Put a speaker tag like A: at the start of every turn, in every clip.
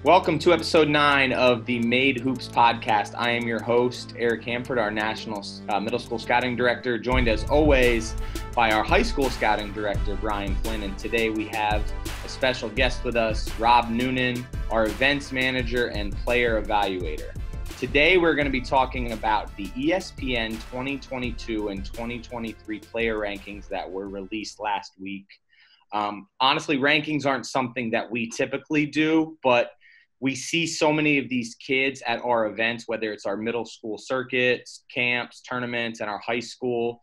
A: Welcome to episode 9 of the Made Hoops podcast. I am your host, Eric Hampford, our national middle school scouting director, joined as always by our high school scouting director, Brian Flynn. And today we have a special guest with us, Rob Noonan, our events manager and player evaluator. Today we're going to be talking about the ESPN 2022 and 2023 player rankings that were released last week. Honestly, rankings aren't something that we typically do, but we see so many of these kids at our events, whether it's our middle school circuits, camps, tournaments, and our high school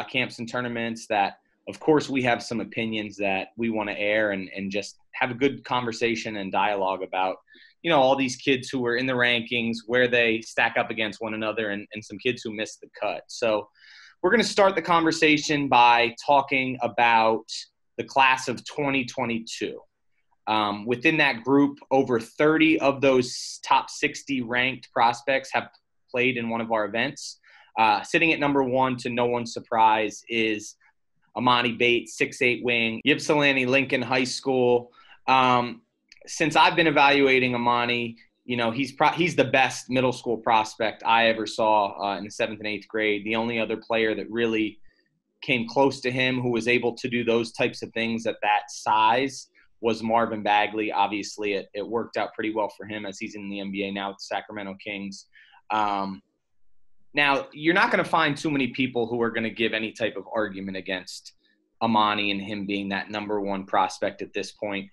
A: camps and tournaments, that, of course, we have some opinions that we want to air and just have a good conversation and dialogue about, you know, all these kids who are in the rankings, where they stack up against one another, and some kids who missed the cut. So we're going to start the conversation by talking about the class of 2022. Within that group, over 30 of those top 60 ranked prospects have played in one of our events. Sitting at number 1, to no one's surprise, is Amani Bates, 6'8" wing, Ypsilanti Lincoln High School. Since I've been evaluating Amani, you know, he's the best middle school prospect I ever saw in the 7th and 8th grade. The only other player that really came close to him who was able to do those types of things at that size was Marvin Bagley. Obviously, it worked out pretty well for him as he's in the NBA now with the Sacramento Kings. Now, you're not going to find too many people who are going to give any type of argument against Amani and him being that number 1 prospect at this point.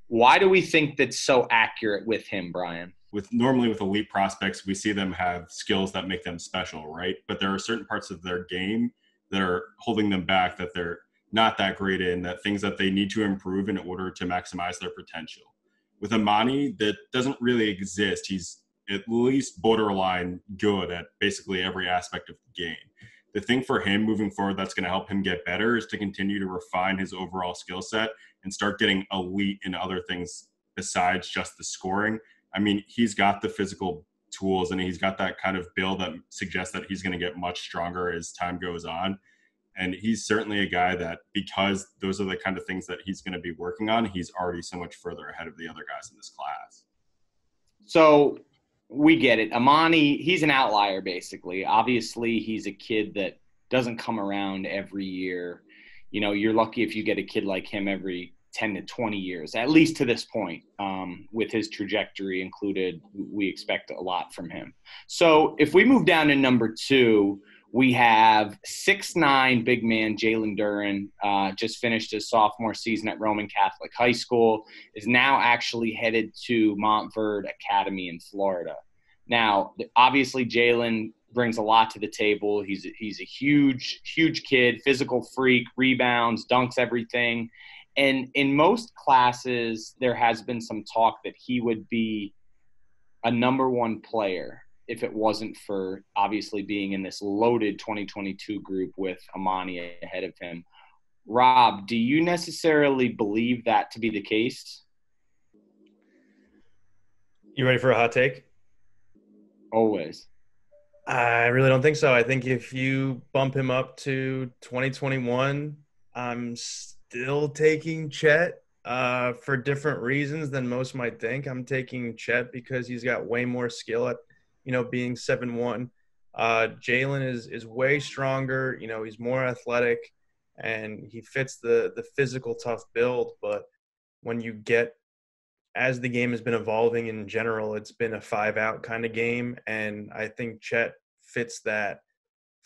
A: Why do we think that's so accurate with him, Brian?
B: Normally with elite prospects, we see them have skills that make them special, right? But there are certain parts of their game that are holding them back, that they're not that great in, that things that they need to improve in order to maximize their potential. With Amani, that doesn't really exist. He's at least borderline good at basically every aspect of the game. The thing for him moving forward that's going to help him get better is to continue to refine his overall skill set and start getting elite in other things besides just the scoring. I mean, he's got the physical tools and he's got that kind of build that suggests that he's going to get much stronger as time goes on. And he's certainly a guy that, because those are the kind of things that he's going to be working on, he's already so much further ahead of the other guys in this class.
A: So we get it. Amani, he's an outlier, basically. Obviously, he's a kid that doesn't come around every year. You know, you're lucky if you get a kid like him every 10 to 20 years, at least to this point. With his trajectory included, we expect a lot from him. So if we move down to number 2, we have 6'9" big man Jalen Duran, just finished his sophomore season at Roman Catholic High School, is now actually headed to Hampford Academy in Florida. Now, obviously, Jalen brings a lot to the table. He's a huge, huge kid, physical freak, rebounds, dunks everything. And in most classes, there has been some talk that he would be a number 1 player if it wasn't for obviously being in this loaded 2022 group with Amani ahead of him. Rob, do you necessarily believe that to be the case?
C: You ready for a hot take?
A: Always.
C: I really don't think so. I think if you bump him up to 2021, I'm still taking Chet for different reasons than most might think. I'm taking Chet because he's got way more skill at, being 7'1". Jalen is way stronger. He's more athletic and he fits the physical tough build. But when you get, as the game has been evolving in general, it's been a 5-out kind of game. And I think Chet fits that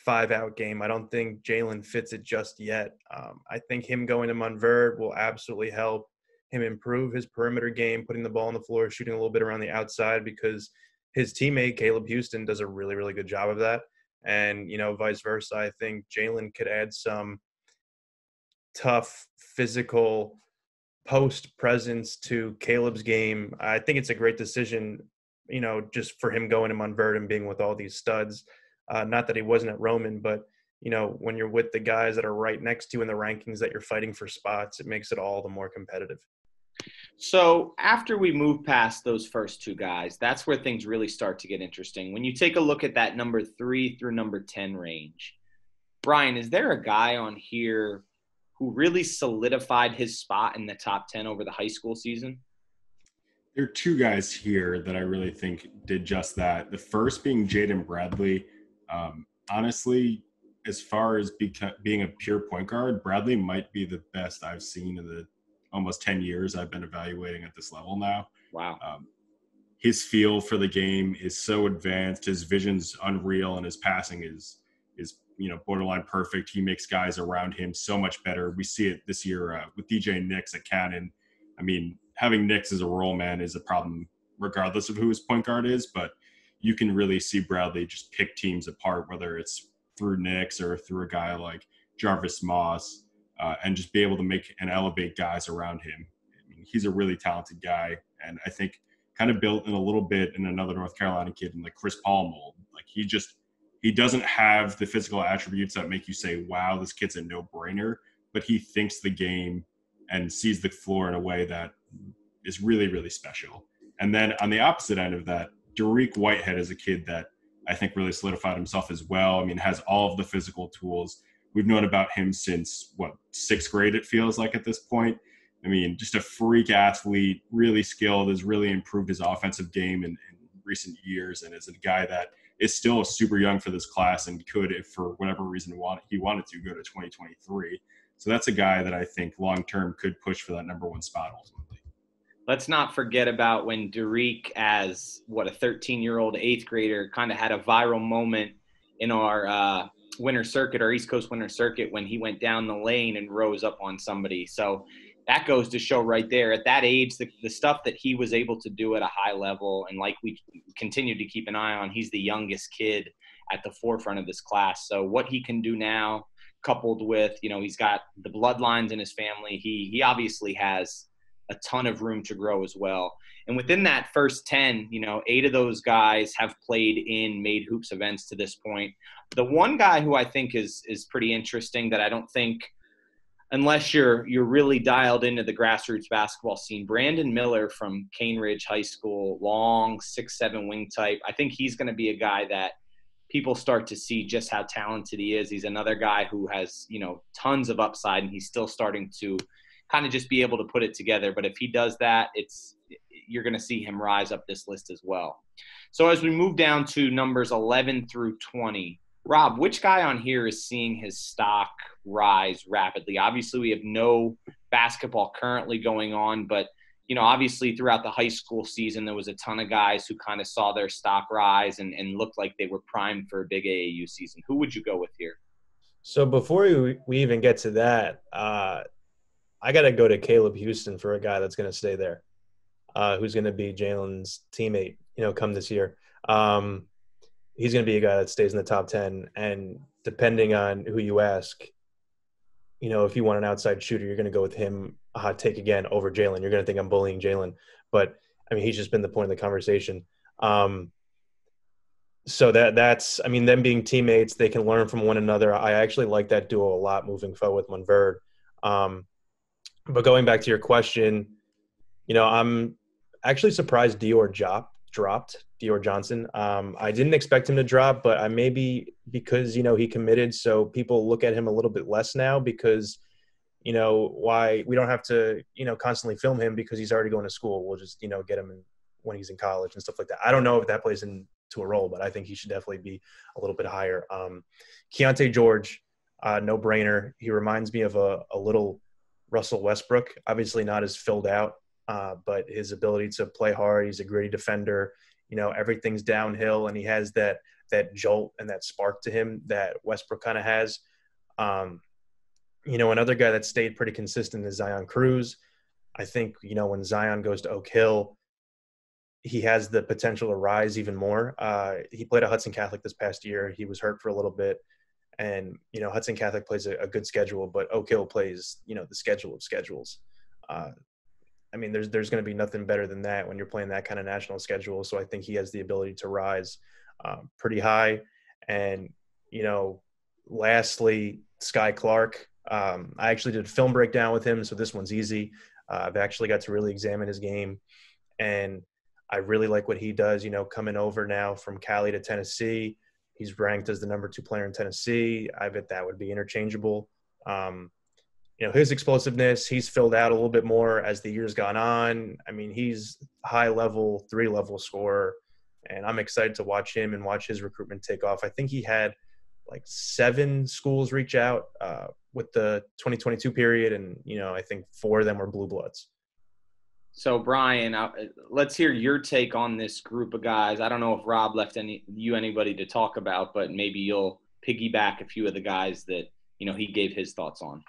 C: 5-out game. I don't think Jalen fits it just yet. I think him going to Hampford will absolutely help him improve his perimeter game, putting the ball on the floor, shooting a little bit around the outside, because his teammate, Caleb Houston, does a really, really good job of that. And, vice versa, I think Jalen could add some tough physical post presence to Caleb's game. I think it's a great decision, just for him going to Hampford and being with all these studs. Not that he wasn't at Roman, but, when you're with the guys that are right next to you in the rankings that you're fighting for spots, it makes it all the more competitive.
A: So after we move past those first 2 guys, that's where things really start to get interesting. When you take a look at that number 3 through number 10 range, Brian, is there a guy on here who really solidified his spot in the top 10 over the high school season?
B: There are two guys here that I really think did just that. The first being Jaden Bradley. Honestly, as far as being a pure point guard, Bradley might be the best I've seen in the almost 10 years I've been evaluating at this level now.
A: Wow.
B: His feel for the game is so advanced. His vision's unreal, and his passing is borderline perfect. He makes guys around him so much better. We see it this year with DJ Nix at Cannon. I mean, having Nix as a role man is a problem regardless of who his point guard is, but you can really see Bradley just pick teams apart, whether it's through Nix or through a guy like Jarvis Moss, and just be able to make and elevate guys around him. I mean, he's a really talented guy, and I think kind of built in a little bit in another North Carolina kid in like Chris Paul mold. Like he doesn't have the physical attributes that make you say, wow, this kid's a no-brainer, but he thinks the game and sees the floor in a way that is really, really special. And then on the opposite end of that, Dariq Whitehead is a kid that I think really solidified himself as well. I mean, has all of the physical tools. We've known about him since, sixth grade, it feels like at this point. I mean, just a freak athlete, really skilled, has really improved his offensive game in recent years, and is a guy that is still super young for this class and could, if for whatever reason he wanted to, go to 2023. So that's a guy that I think long-term could push for that number one spot ultimately.
A: Let's not forget about when Dariq, as a 13-year-old eighth grader, kind of had a viral moment in our winter circuit, our East Coast winter circuit, when he went down the lane and rose up on somebody. So that goes to show right there, at that age, the stuff that he was able to do at a high level, and like we continue to keep an eye on, he's the youngest kid at the forefront of this class. So what he can do now, coupled with, he's got the bloodlines in his family, he obviously has a ton of room to grow as well. And within that first 10, 8 of those guys have played in Made Hoops events to this point. The one guy who I think is pretty interesting that I don't think, unless you're really dialed into the grassroots basketball scene, Brandon Miller from Cane Ridge High School, long 6'7" wing type. I think he's going to be a guy that people start to see just how talented he is. He's another guy who has, tons of upside, and he's still starting to kind of just be able to put it together. But if he does that, you're going to see him rise up this list as well. So as we move down to numbers 11 through 20, Rob, which guy on here is seeing his stock rise rapidly? Obviously, we have no basketball currently going on, but, obviously throughout the high school season, there was a ton of guys who kind of saw their stock rise and looked like they were primed for a big AAU season. Who would you go with here?
C: So before we even get to that, I got to go to Caleb Houston for a guy that's going to stay there, who's going to be Jalen's teammate, come this year. He's going to be a guy that stays in the top 10. And depending on who you ask, if you want an outside shooter, you're going to go with him, a hot take again, over Jalen. You're going to think I'm bullying Jalen. But, I mean, he's just been the point of the conversation. So that's them being teammates, they can learn from one another. I actually like that duo a lot moving forward with Monverde. But going back to your question, I'm actually surprised Dior dropped Dior Johnson. I didn't expect him to drop, but I maybe because, he committed, so people look at him a little bit less now because, why we don't have to, constantly film him because he's already going to school. We'll just, get him when he's in college and stuff like that. I don't know if that plays into a role, but I think he should definitely be a little bit higher. Keontae George, no brainer. He reminds me of a little Russell Westbrook, obviously not as filled out, but his ability to play hard. He's a gritty defender. Everything's downhill, and he has that jolt and that spark to him that Westbrook kind of has. Another guy that stayed pretty consistent is Zion Cruz. I think, when Zion goes to Oak Hill, he has the potential to rise even more. He played at Hudson Catholic this past year. He was hurt for a little bit. And, Hudson Catholic plays a good schedule, but Oak Hill plays, the schedule of schedules. There's going to be nothing better than that when you're playing that kind of national schedule. So I think he has the ability to rise pretty high. And, lastly, Sky Clark. I actually did a film breakdown with him, so this one's easy. I've actually got to really examine his game. And I really like what he does, coming over now from Cali to Tennessee. He's ranked as the number 2 player in Tennessee. I bet that would be interchangeable. his explosiveness, he's filled out a little bit more as the year's gone on. I mean, he's high-level, 3-level scorer, and I'm excited to watch him and watch his recruitment take off. I think he had like 7 schools reach out with the 2022 period, and, I think 4 of them were blue bloods.
A: So, Brian, let's hear your take on this group of guys. I don't know if Rob left anybody to talk about, but maybe you'll piggyback a few of the guys that, he gave his thoughts on.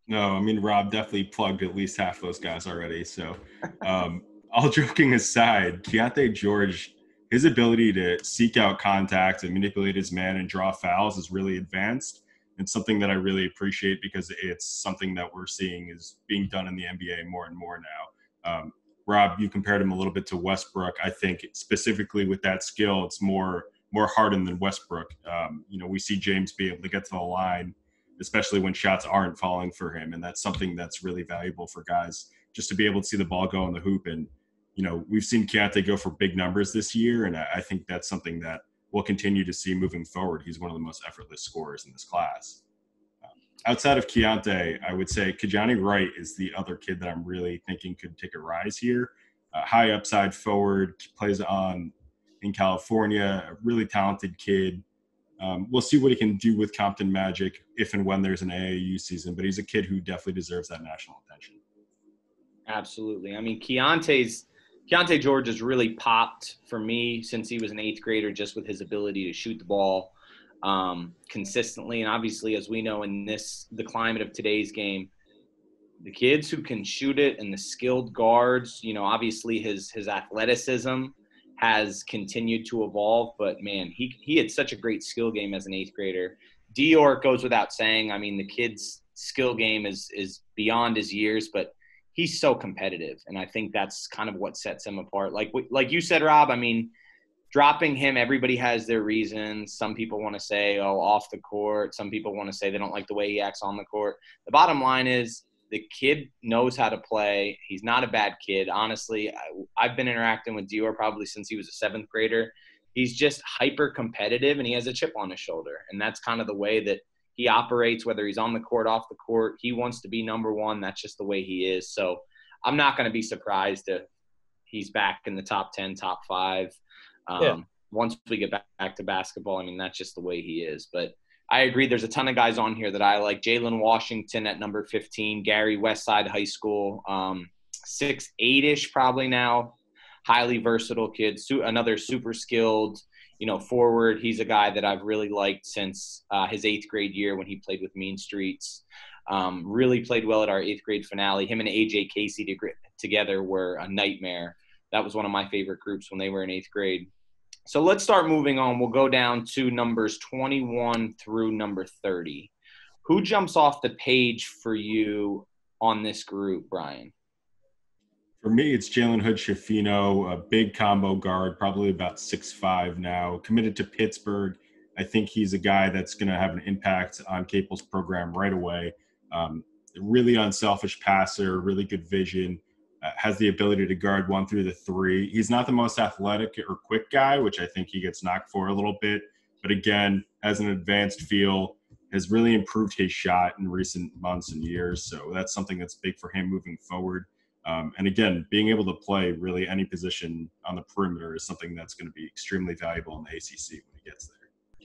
B: No, I mean, Rob definitely plugged at least half those guys already. So all joking aside, Keontae George, his ability to seek out contact and manipulate his man and draw fouls is really advanced. And something that I really appreciate because it's something that we're seeing is being done in the NBA more and more now. Rob, you compared him a little bit to Westbrook. I think specifically with that skill, it's more hardened than Westbrook. We see James be able to get to the line, especially when shots aren't falling for him. And that's something that's really valuable for guys, just to be able to see the ball go in the hoop. And, we've seen Keontae go for big numbers this year. And I think that's something that we'll continue to see moving forward. He's one of the most effortless scorers in this class. Outside of Keontae, I would say Kijani Wright is the other kid that I'm really thinking could take a rise here. High upside forward, plays in California, a really talented kid. We'll see what he can do with Compton Magic if and when there's an AAU season, but he's a kid who definitely deserves that national attention.
A: Absolutely. I mean, Keontae George has really popped for me since he was an 8th grader, just with his ability to shoot the ball consistently. And obviously, as we know in the climate of today's game, the kids who can shoot it and the skilled guards, obviously his athleticism has continued to evolve, but man, he had such a great skill game as an 8th grader. Dior goes without saying. I mean, the kid's skill game is beyond his years, but he's so competitive. And I think that's kind of what sets him apart. Like you said, Rob, I mean, dropping him, everybody has their reasons. Some people want to say, off the court. Some people want to say they don't like the way he acts on the court. The bottom line is the kid knows how to play. He's not a bad kid. Honestly, I've been interacting with Dior probably since he was a 7th grader. He's just hyper competitive, and he has a chip on his shoulder. And that's kind of the way that he operates, whether he's on the court, off the court. He wants to be number one. That's just the way he is. So I'm not going to be surprised if he's back in the top 10, top 5. Once we get back to basketball, I mean, that's just the way he is. But I agree. There's a ton of guys on here that I like. Jalen Washington at number 15, Gary Westside High School, 6'8" probably now, highly versatile kid, another super skilled, forward. He's a guy that I've really liked since his 8th grade year when he played with Mean Streets. Really played well at our 8th grade finale. Him and AJ Casey together were a nightmare. That was one of my favorite groups when they were in 8th grade. So let's start moving on. We'll go down to numbers 21 through number 30. Who jumps off the page for you on this group, Brian?
B: For me, it's Jalen Hood-Schifino, a big combo guard, probably about 6'5" now, committed to Pittsburgh. I think he's a guy that's going to have an impact on Capel's program right away. Really unselfish passer, really good vision. Has the ability to guard 1 through the 3. He's not the most athletic or quick guy, which I think he gets knocked for a little bit. But again, has an advanced feel, has really improved his shot in recent months and years. So that's something that's big for him moving forward. And again, being able to play really any position on the perimeter is something that's going to be extremely valuable in the ACC when he gets there.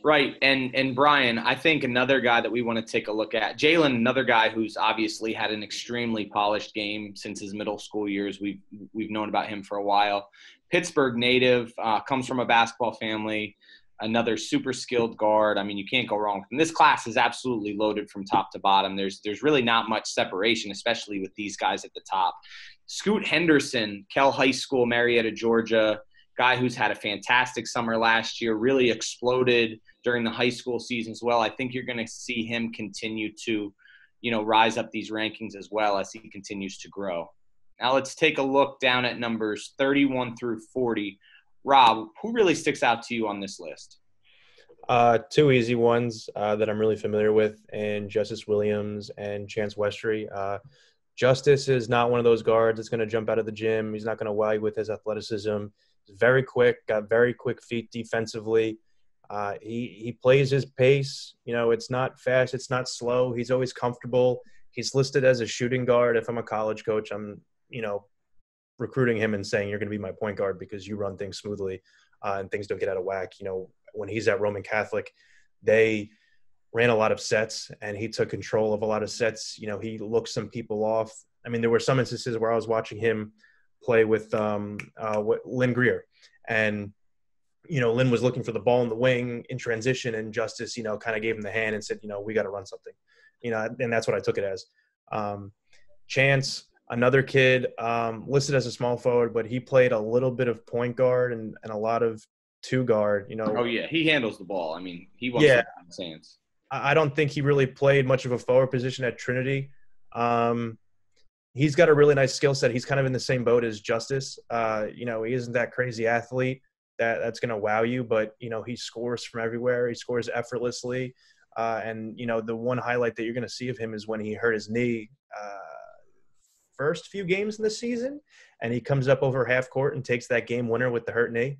A: Right. And Brian, I think another guy that we want to take a look at, Jalen, another guy who's obviously had an extremely polished game since his middle school years. We've known about him for a while. Pittsburgh native, comes from a basketball family, another super skilled guard. I mean, you can't go wrong with him. This class is absolutely loaded from top to bottom. There's really not much separation, especially with these guys at the top. Scoot Henderson, Kell High School, Marietta, Georgia, guy who's had a fantastic summer last year, really exploded during the high school season as well. I think you're going to see him continue to, rise up these rankings as well as he continues to grow. Now let's take a look down at numbers 31 through 40. Rob, who really sticks out to you on this list?
C: 2 easy ones that I'm really familiar with, and Justice Williams and Chance Westry. Justice is not one of those guards that's going to jump out of the gym. He's not going to wow you with his athleticism. He's very quick, got very quick feet defensively. He plays his pace. It's not fast. It's not slow. He's always comfortable He's listed as a shooting guard. If I'm a college coach, I'm, recruiting him and saying, you're going to be my point guard because you run things smoothly and things don't get out of whack. When he's at Roman Catholic, they ran a lot of sets and he took control of a lot of sets. He looked some people off. I mean, there were some instances where I was watching him play with Lynn Greer, and Lynn was looking for the ball in the wing in transition, and Justice, kind of gave him the hand and said, we got to run something, and that's what I took it as. Chance, another kid, listed as a small forward, but he played a little bit of point guard and a lot of two guard.
A: Oh yeah, he handles the ball. I mean, he wants to Sands.
C: I don't think he really played much of a forward position at Trinity. He's got a really nice skill set. He's kind of in the same boat as Justice. He isn't that crazy athlete that's going to wow you, but, he scores from everywhere. He scores effortlessly. And the one highlight that you're going to see of him is when he hurt his knee first few games in the season, and he comes up over half court and takes that game winner with the hurt knee,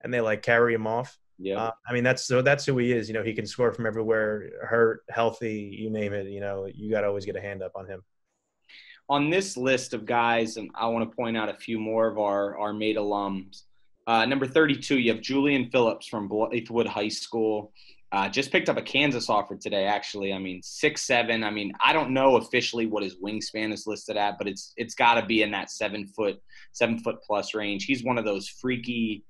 C: and they carry him off.
A: Yeah.
C: That's who he is. He can score from everywhere, hurt, healthy, you name it. You got to always get a hand up on him.
A: On this list of guys, and I want to point out a few more of our Made alums. Number 32, you have Julian Phillips from Blythewood High School. Just picked up a Kansas offer today, actually. I mean, 6'7". I mean, I don't know officially what his wingspan is listed at, but it's got to be in that 7 foot plus range. He's one of those freaky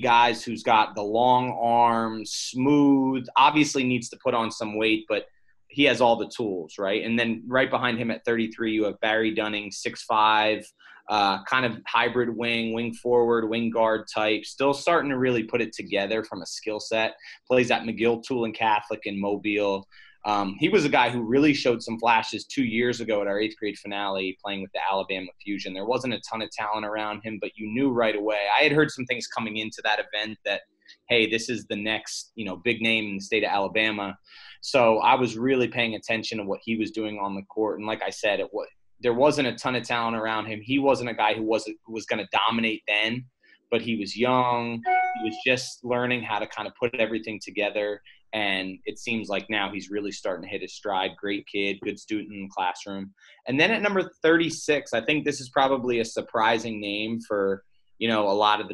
A: guys who's got the long arms, smooth, obviously needs to put on some weight, but he has all the tools, right? And then right behind him at 33, you have Barry Dunning, 6'5", kind of hybrid wing forward, wing guard type, still starting to really put it together from a skill set. Plays at McGill, Tulane Catholic in Mobile. He was a guy who really showed some flashes 2 years ago at our 8th grade finale playing with the Alabama Fusion. There wasn't a ton of talent around him, but you knew right away. I had heard some things coming into that event that, hey, this is the next, big name in the state of Alabama. So I was really paying attention to what he was doing on the court. And like I said, there wasn't a ton of talent around him. He wasn't a guy who was going to dominate then, but he was young. He was just learning how to kind of put everything together. And it seems like now he's really starting to hit his stride. Great kid, good student in the classroom. And then at number 36, I think this is probably a surprising name for, a lot of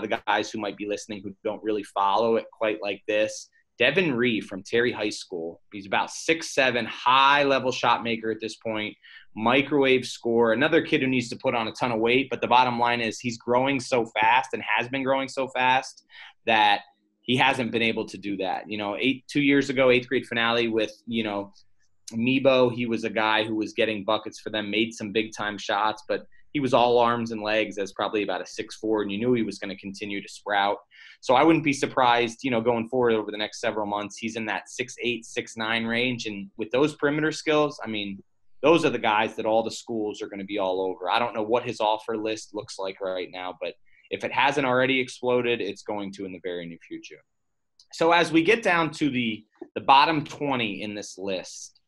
A: the guys who might be listening who don't really follow it quite like this. Devin Ree from Terry High School. He's about 6'7", high-level shot maker at this point, microwave scorer, another kid who needs to put on a ton of weight, but the bottom line is he's growing so fast and has been growing so fast that he hasn't been able to do that. 2 years ago, 8th grade finale with, Mebo, he was a guy who was getting buckets for them, made some big-time shots, but he was all arms and legs as probably about a 6'4", and you knew he was going to continue to sprout. So I wouldn't be surprised, going forward over the next several months, he's in that 6'8", 6'9" range. And with those perimeter skills, I mean, those are the guys that all the schools are going to be all over. I don't know what his offer list looks like right now, but if it hasn't already exploded, it's going to in the very near future. So as we get down to the bottom 20 in this list,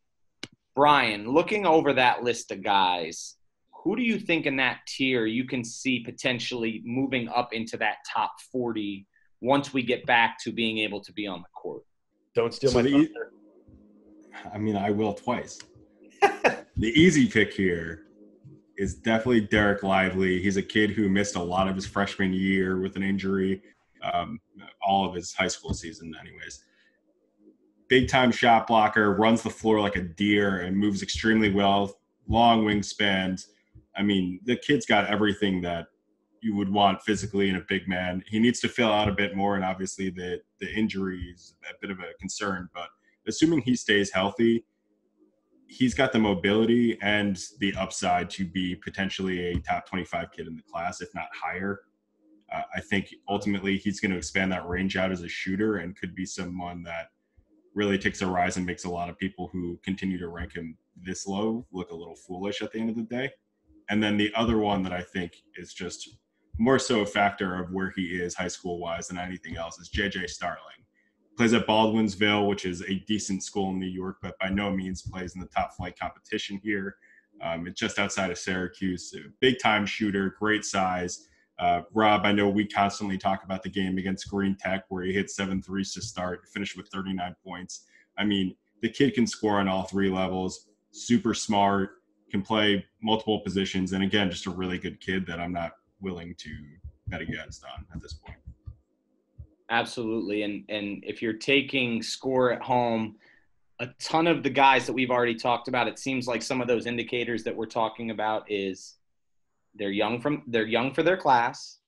A: Brian, looking over that list of guys, who do you think in that tier you can see potentially moving up into that top 40 once we get back to being able to be on the court?
C: Don't steal my thunder.
B: I mean, I will twice. The easy pick here is definitely Derek Lively. He's a kid who missed a lot of his freshman year with an injury, all of his high school season anyways. Big-time shot blocker, runs the floor like a deer and moves extremely well, long wingspans. I mean, the kid's got everything that you would want physically in a big man. He needs to fill out a bit more, and obviously the injury is a bit of a concern. But assuming he stays healthy, he's got the mobility and the upside to be potentially a top 25 kid in the class, if not higher. I think ultimately he's going to expand that range out as a shooter and could be someone that really takes a rise and makes a lot of people who continue to rank him this low look a little foolish at the end of the day. And then the other one that I think is just more so a factor of where he is high school-wise than anything else is J.J. Starling. Plays at Baldwinsville, which is a decent school in New York, but by no means plays in the top flight competition here. It's just outside of Syracuse. Big-time shooter, great size. Rob, I know we constantly talk about the game against Green Tech where he hit 7 threes to start, finished with 39 points. I mean, the kid can score on all three levels. super smart, can play multiple positions, and again, just a really good kid that I'm not willing to bet against on at this point.
A: Absolutely. And if you're taking score at home, a ton of the guys that we've already talked about, it seems like some of those indicators that we're talking about is they're young for their class.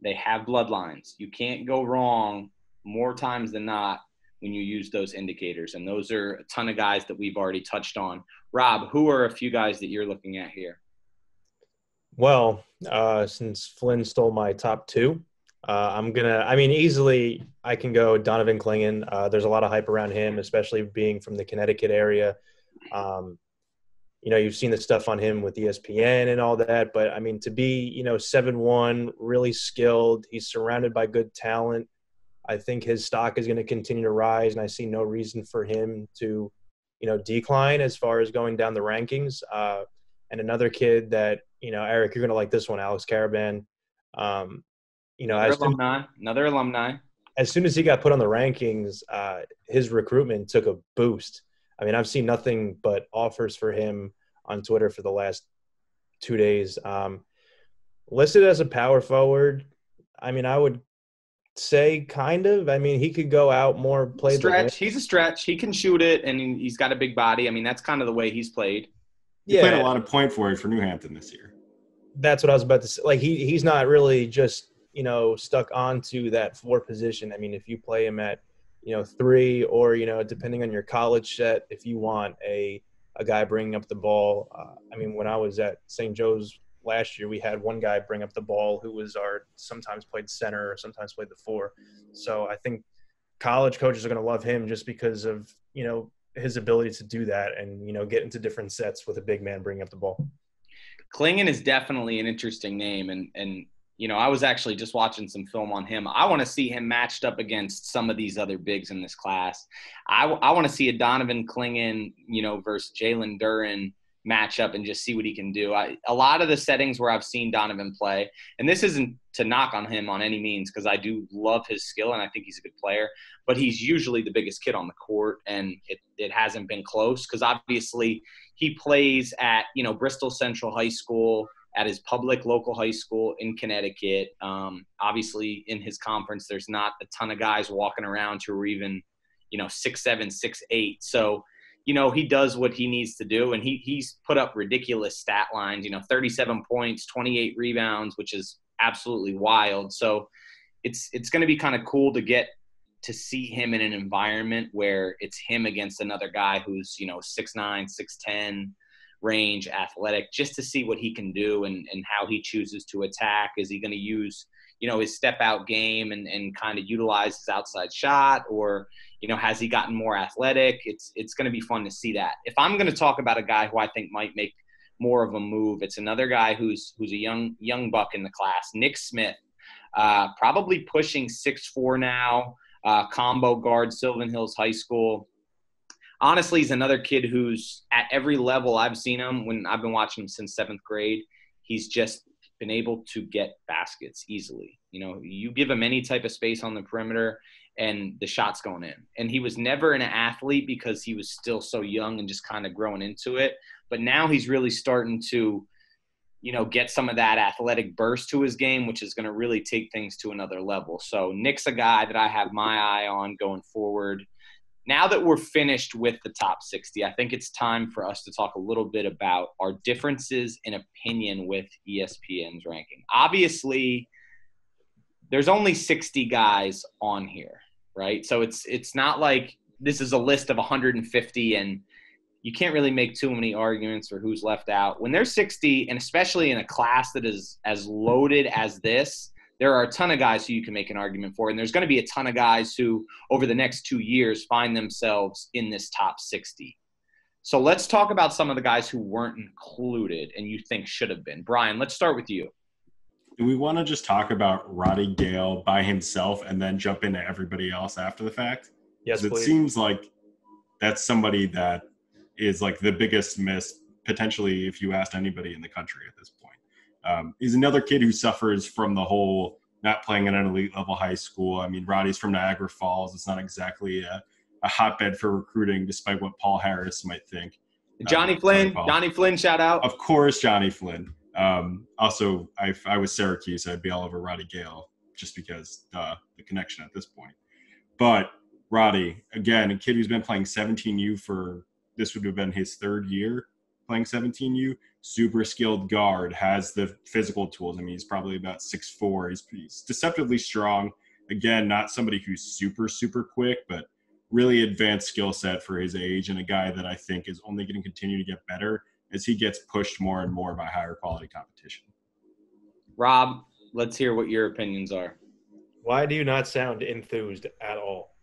A: They have bloodlines. You can't go wrong more times than not when you use those indicators. And those are a ton of guys that we've already touched on. Rob, who are a few guys that you're looking at here?
C: Well, since Flynn stole my top two, easily I can go Donovan Clingan. There's a lot of hype around him, especially being from the Connecticut area. You've seen the stuff on him with ESPN and all that, but I mean, to be, 7'1", really skilled, he's surrounded by good talent. I think his stock is going to continue to rise, and I see no reason for him to, decline as far as going down the rankings. And another kid that, Eric, you're going to like this one, Alex Caravan.
A: Another alumni.
C: As soon as he got put on the rankings, his recruitment took a boost. I mean, I've seen nothing but offers for him on Twitter for the last 2 days. Listed as a power forward, I mean, I would say kind of. I mean, he could go out more, play
A: stretch. He's a stretch. He can shoot it, and he's got a big body. I mean, that's kind of the way he's played.
B: He played a lot of point forward for New Hampton this year.
C: That's what I was about to say. Like, he's not really just, stuck onto that 4 position. I mean, if you play him at, 3 or, depending on your college set, if you want a guy bringing up the ball. I mean, when I was at St. Joe's last year, we had one guy bring up the ball who was sometimes played center or sometimes played the 4. So I think college coaches are going to love him just because of, his ability to do that and, get into different sets with a big man bringing up the ball.
A: Clingan is definitely an interesting name. And I was actually just watching some film on him. I want to see him matched up against some of these other bigs in this class. I want to see a Donovan Clingan, versus Jalen Duren matchup and just see what he can do. A lot of the settings where I've seen Donovan play, and this isn't to knock on him on any means because I do love his skill and I think he's a good player, but he's usually the biggest kid on the court, and it hasn't been close because obviously he plays at, Bristol Central High School, at his public local high school in Connecticut. Obviously in his conference, there's not a ton of guys walking around who are even, 6'7", 6'8". So, he does what he needs to do, and he's put up ridiculous stat lines, 37 points, 28 rebounds, which is absolutely wild. So it's going to be kind of cool to get to see him in an environment where it's him against another guy who's, 6'9", 6'10", range, athletic, just to see what he can do and how he chooses to attack. Is he going to use, his step out game and kind of utilize his outside shot, or, has he gotten more athletic? It's going to be fun to see that. If I'm going to talk about a guy who I think might make more of a move, it's another guy who's a young buck in the class, Nick Smith, probably pushing 6'4" now, combo guard, Sylvan Hills High School. Honestly, he's another kid who's at every level I've seen him when I've been watching him since 7th grade. He's just been able to get baskets easily. You give him any type of space on the perimeter and the shot's going in. And he was never an athlete because he was still so young and just kind of growing into it. But now he's really starting to, get some of that athletic burst to his game, which is going to really take things to another level. So Nick's a guy that I have my eye on going forward. Now that we're finished with the top 60, I think it's time for us to talk a little bit about our differences in opinion with ESPN's ranking. Obviously, there's only 60 guys on here, right? So it's not like this is a list of 150 and you can't really make too many arguments for who's left out. When there's 60, and especially in a class that is as loaded as this, there are a ton of guys who you can make an argument for, and there's going to be a ton of guys who, over the next 2 years, find themselves in this top 60. So let's talk about some of the guys who weren't included and you think should have been. Brian, let's start with you.
B: Do we want to just talk about Roddy Gale by himself and then jump into everybody else after the fact?
C: Yes, please.
B: It seems like that's somebody that is like the biggest miss, potentially, if you asked anybody in the country at this point. He's another kid who suffers from the whole not playing at an elite level high school. I mean, Roddy's from Niagara Falls. It's not exactly a hotbed for recruiting, despite what Paul Harris might think.
A: Johnny Flynn. Johnny Flynn, shout out.
B: Of course, Johnny Flynn. Also, if I was Syracuse, I'd be all over Roddy Gale just because the connection at this point. But Roddy, again, a kid who's been playing 17U this would have been his third year playing 17U. Super skilled guard, has the physical tools. I mean, he's probably about 6'4". He's deceptively strong. Again, not somebody who's super, super quick, but really advanced skill set for his age, and a guy that I think is only going to continue to get better as he gets pushed more and more by higher quality competition.
A: Rob, let's hear what your opinions are.
C: Why do you not sound enthused at all?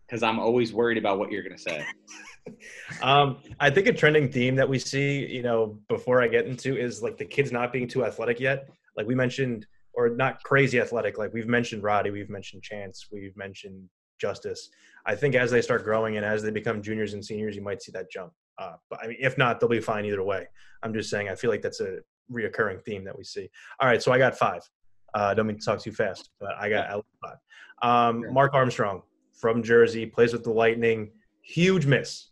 A: Because I'm always worried about what you're going to say.
C: I think a trending theme that we see, before I get into is like the kids not being too athletic yet. Like we mentioned, or not crazy athletic. Like we've mentioned Roddy, we've mentioned Chance, we've mentioned Justice. I think as they start growing and as they become juniors and seniors, you might see that jump. But I mean, if not, they'll be fine either way. I'm just saying, I feel like that's a reoccurring theme that we see. All right, so I got 5. Don't mean to talk too fast, but I got 5. Mark Armstrong from Jersey, plays with the Lightning. Huge miss.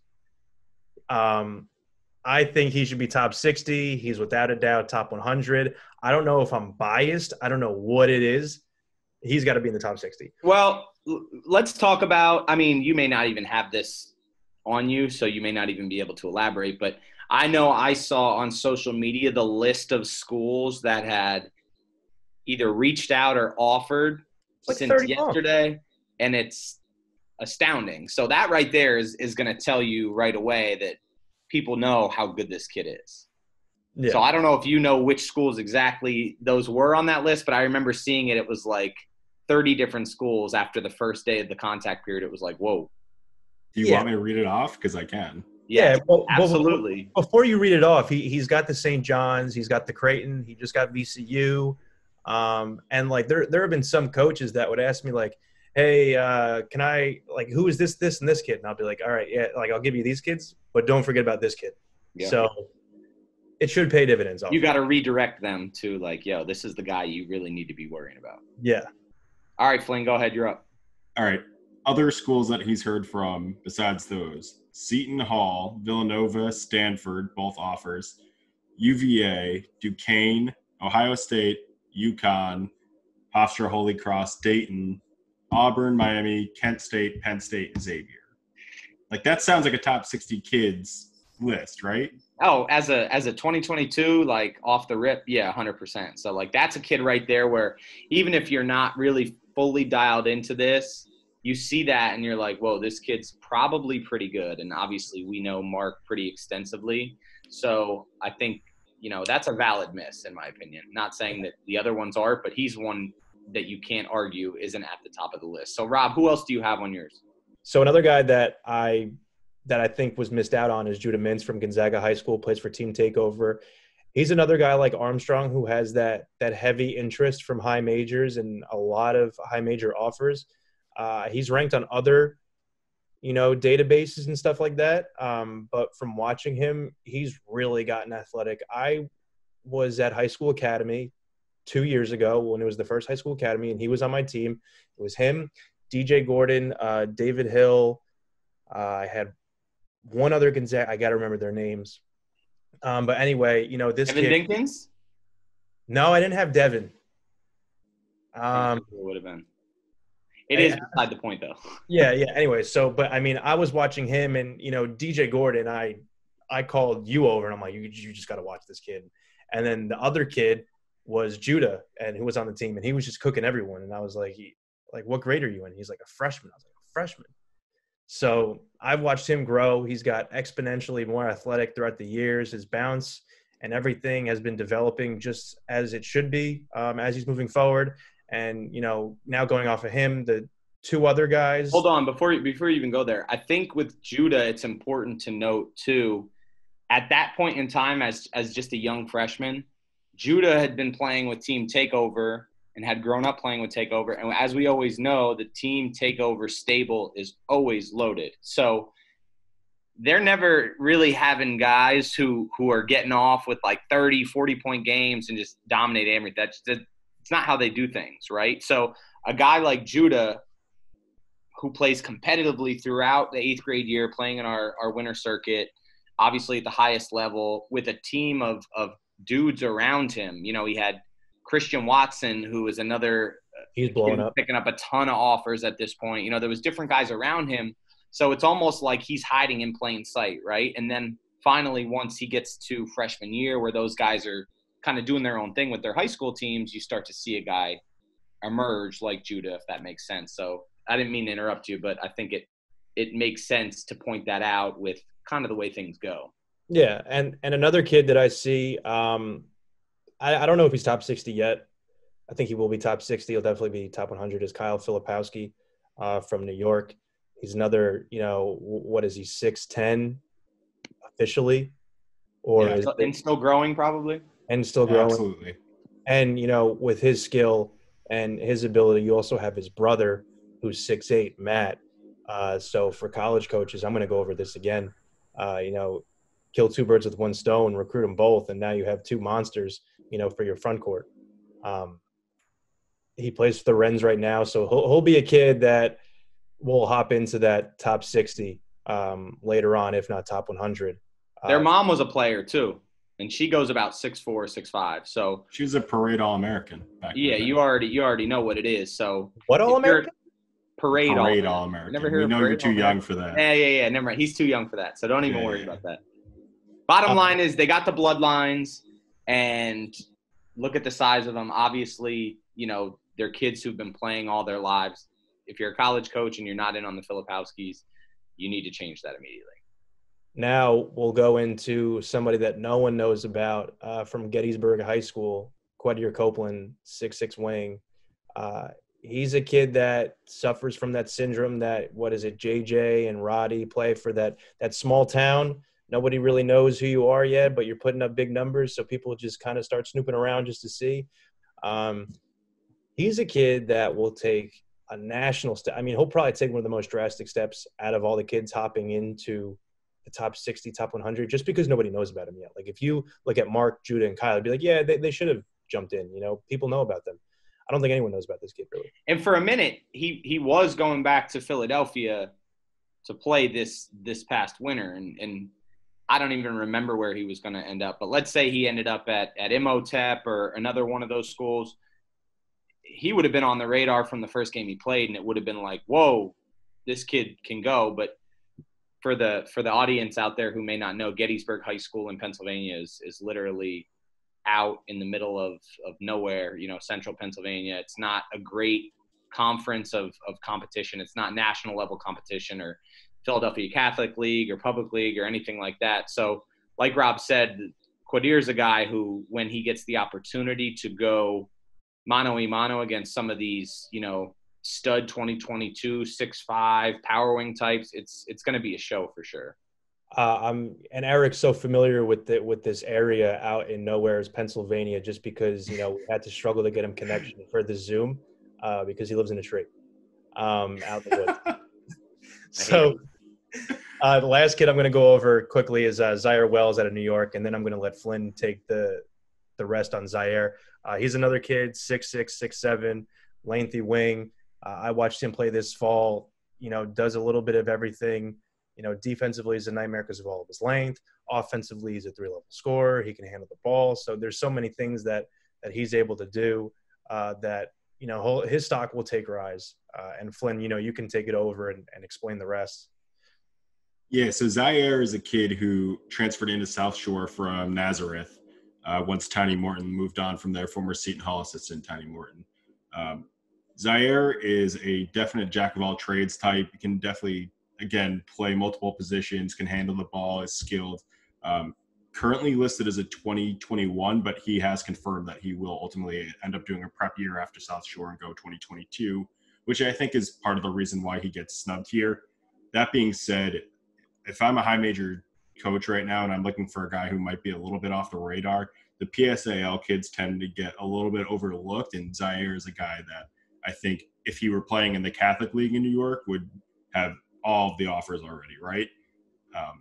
C: I think he should be top 60. He's without a doubt top 100. I don't know if I'm biased. I don't know what it is. He's got to be in the top 60.
A: Well, let's talk about – I mean, you may not even have this on you, so you may not even be able to elaborate. But I know I saw on social media the list of schools that had either reached out or offered
C: like
A: since yesterday, and it's astounding. So that right there is going to tell you right away that people know how good this kid is. Yeah. So I don't know if you know which schools exactly those were on that list, but I remember seeing it. It was like 30 different schools after the first day of the contact period. It was like, whoa.
B: Do you want me to read it off? Because I can.
A: Yeah, well, absolutely.
C: Before you read it off, he's got the St. John's, he's got the Creighton, he just got VCU. And like there have been some coaches that would ask me like, hey, can I, like, who is this, and this kid? And I'll be like, all right, yeah, like I'll give you these kids, but don't forget about this kid. Yeah. So it should pay dividends.
A: You got to redirect them to like, yo, this is the guy you really need to be worrying about.
C: Yeah.
A: All right, Flynn, go ahead. You're up.
B: All right. Other schools that he's heard from besides those: Seton Hall, Villanova, Stanford, both offers, UVA, Duquesne, Ohio State, UConn, Hofstra, Holy Cross, Dayton, Auburn, Miami, Kent State, Penn State, and Xavier. Like that sounds like a top 60 kids list, right?
A: Oh, as a 2022, like off the rip, yeah, 100%. So like that's a kid right there where even if you're not really fully dialed into this, you see that and you're like, whoa, this kid's probably pretty good. And obviously we know Mark pretty extensively. So I think, that's a valid miss in my opinion. Not saying that the other ones are, but he's one that you can't argue isn't at the top of the list. So Rob, who else do you have on yours?
C: So another guy that I think was missed out on is Judah Mintz from Gonzaga High School, plays for Team Takeover. He's another guy like Armstrong who has that heavy interest from high majors and a lot of high major offers. He's ranked on other, databases and stuff like that. But from watching him, he's really gotten athletic. I was at High School Academy 2 years ago when it was the first High School Academy, and he was on my team. It was him, DJ Gordon, David Hill. I had one other Gonzaga. I got to remember their names. But anyway, this
A: Devin
C: kid.
A: Dinkins?
C: No, I didn't have Devin.
A: It would have been. It is beside the point, though.
C: Yeah. Anyway, but I mean, I was watching him, and DJ Gordon. I called you over, and I'm like, you just got to watch this kid. And then the other kid was Judah, and who was on the team, and he was just cooking everyone. And I was like, what grade are you in? He's like a freshman. I was like, a freshman. So I've watched him grow. He's got exponentially more athletic throughout the years. His bounce and everything has been developing just as it should be as he's moving forward. And, now going off of him, the two other guys.
A: Hold on. Before you even go there, I think with Judah, it's important to note, too, at that point in time as just a young freshman, Judah had been playing with Team Takeover and had grown up playing with Takeover. And as we always know, the Team Takeover stable is always loaded. So they're never really having guys who are getting off with like 30, 40-point games and just dominate everything. It's not how they do things, right? So a guy like Judah, who plays competitively throughout the 8th grade year, playing in our winter circuit, obviously at the highest level with a team of dudes around him. You know, he had Christian Watson, who is another
C: He's blowing up,
A: picking up a ton of offers at this point. You know, there was different guys around him. So it's almost like he's hiding in plain sight, right? And then finally, once he gets to freshman year where those guys are kind of doing their own thing with their high school teams, you start to see a guy emerge like Judah, if that makes sense. So I didn't mean to interrupt you, but I think it makes sense to point that out with kind of the way things go.
D: Yeah, and another kid that I see, I don't know if he's top 60 yet. I think he will be top 60. He'll definitely be top 100. Is Kyle Filipowski from New York. He's another, you know, what is he, 6'10" officially? Or
A: yeah, and still growing probably?
D: And still growing.
B: Absolutely.
D: And, you know, with his skill and his ability, you also have his brother who's 6'8", Matt. So for college coaches, I'm going to go over this again. You know, kill two birds with one stone, recruit them both, and now you have two monsters, you know, for your front court. He plays for the Wrens right now, so he'll be a kid that will hop into that top 60 later on, if not top 100.
A: Their mom was a player too, and she goes about 6'4", 6'5". So
B: she was a parade All-American back
A: yeah,
B: then.
A: you already know what it is. So
D: what All-American?
A: Parade
B: All-American.
A: Never heard
B: we know you're too young for that.
A: Yeah. Never mind. He's too young for that, so don't even worry about that. Bottom line is they got the bloodlines, and look at the size of them. Obviously, you know, they're kids who've been playing all their lives. If you're a college coach and you're not in on the Filipowskis, you need to change that immediately.
D: Now we'll go into somebody that no one knows about from Gettysburg High School, Quadir Copeland, 6'6" wing. He's a kid that suffers from that syndrome that, what is it, JJ and Roddy play for that small town. Nobody really knows who you are yet, but you're putting up big numbers, so people just kind of start snooping around just to see. He's a kid that will take a national step. I mean, he'll probably take one of the most drastic steps out of all the kids hopping into the top 60, top 100, just because nobody knows about him yet. Like if you look at Mark, Judah, and Kyle, you'd be like, yeah, they should have jumped in. You know, people know about them. I don't think anyone knows about this kid really.
A: And for a minute, he was going back to Philadelphia to play this past winter, and I don't even remember where he was going to end up. But let's say he ended up at Imhotep or another one of those schools. He would have been on the radar from the first game he played, and it would have been like, whoa, this kid can go. But for the audience out there who may not know, Gettysburg High School in Pennsylvania is literally out in the middle of nowhere, you know, central Pennsylvania. It's not a great conference of competition. It's not national level competition or Philadelphia Catholic League or Public League or anything like that. So like Rob said, Quadir's a guy who, when he gets the opportunity to go mano-a-mano against some of these, you know, stud 2022, 6'5", power wing types, it's going to be a show for sure.
D: And Eric's so familiar with this area out in nowhere as Pennsylvania, just because, you know, we had to struggle to get him connection for the Zoom because he lives in a tree out in the woods. So the last kid I'm going to go over quickly is Zaire Wells out of New York, and then I'm going to let Flynn take the rest on Zaire. He's another kid, 6'6", 6'7", lengthy wing. I watched him play this fall, you know, does a little bit of everything. You know, defensively he's a nightmare because of all of his length. Offensively, he's a 3-level scorer. He can handle the ball. So there's so many things that he's able to do that, you know, his stock will take rise. And Flynn, you know, you can take it over and explain the rest.
B: Yeah, so Zaire is a kid who transferred into South Shore from Nazareth once Tiny Morton moved on from their former Seton Hall assistant, Tiny Morton. Zaire is a definite jack-of-all-trades type. He can definitely, again, play multiple positions, can handle the ball, is skilled. Currently listed as a 2021, but he has confirmed that he will ultimately end up doing a prep year after South Shore and go 2022, which I think is part of the reason why he gets snubbed here. That being said, if I'm a high major coach right now and I'm looking for a guy who might be a little bit off the radar, the PSAL kids tend to get a little bit overlooked, and Zaire is a guy that I think if he were playing in the Catholic League in New York would have all of the offers already, right?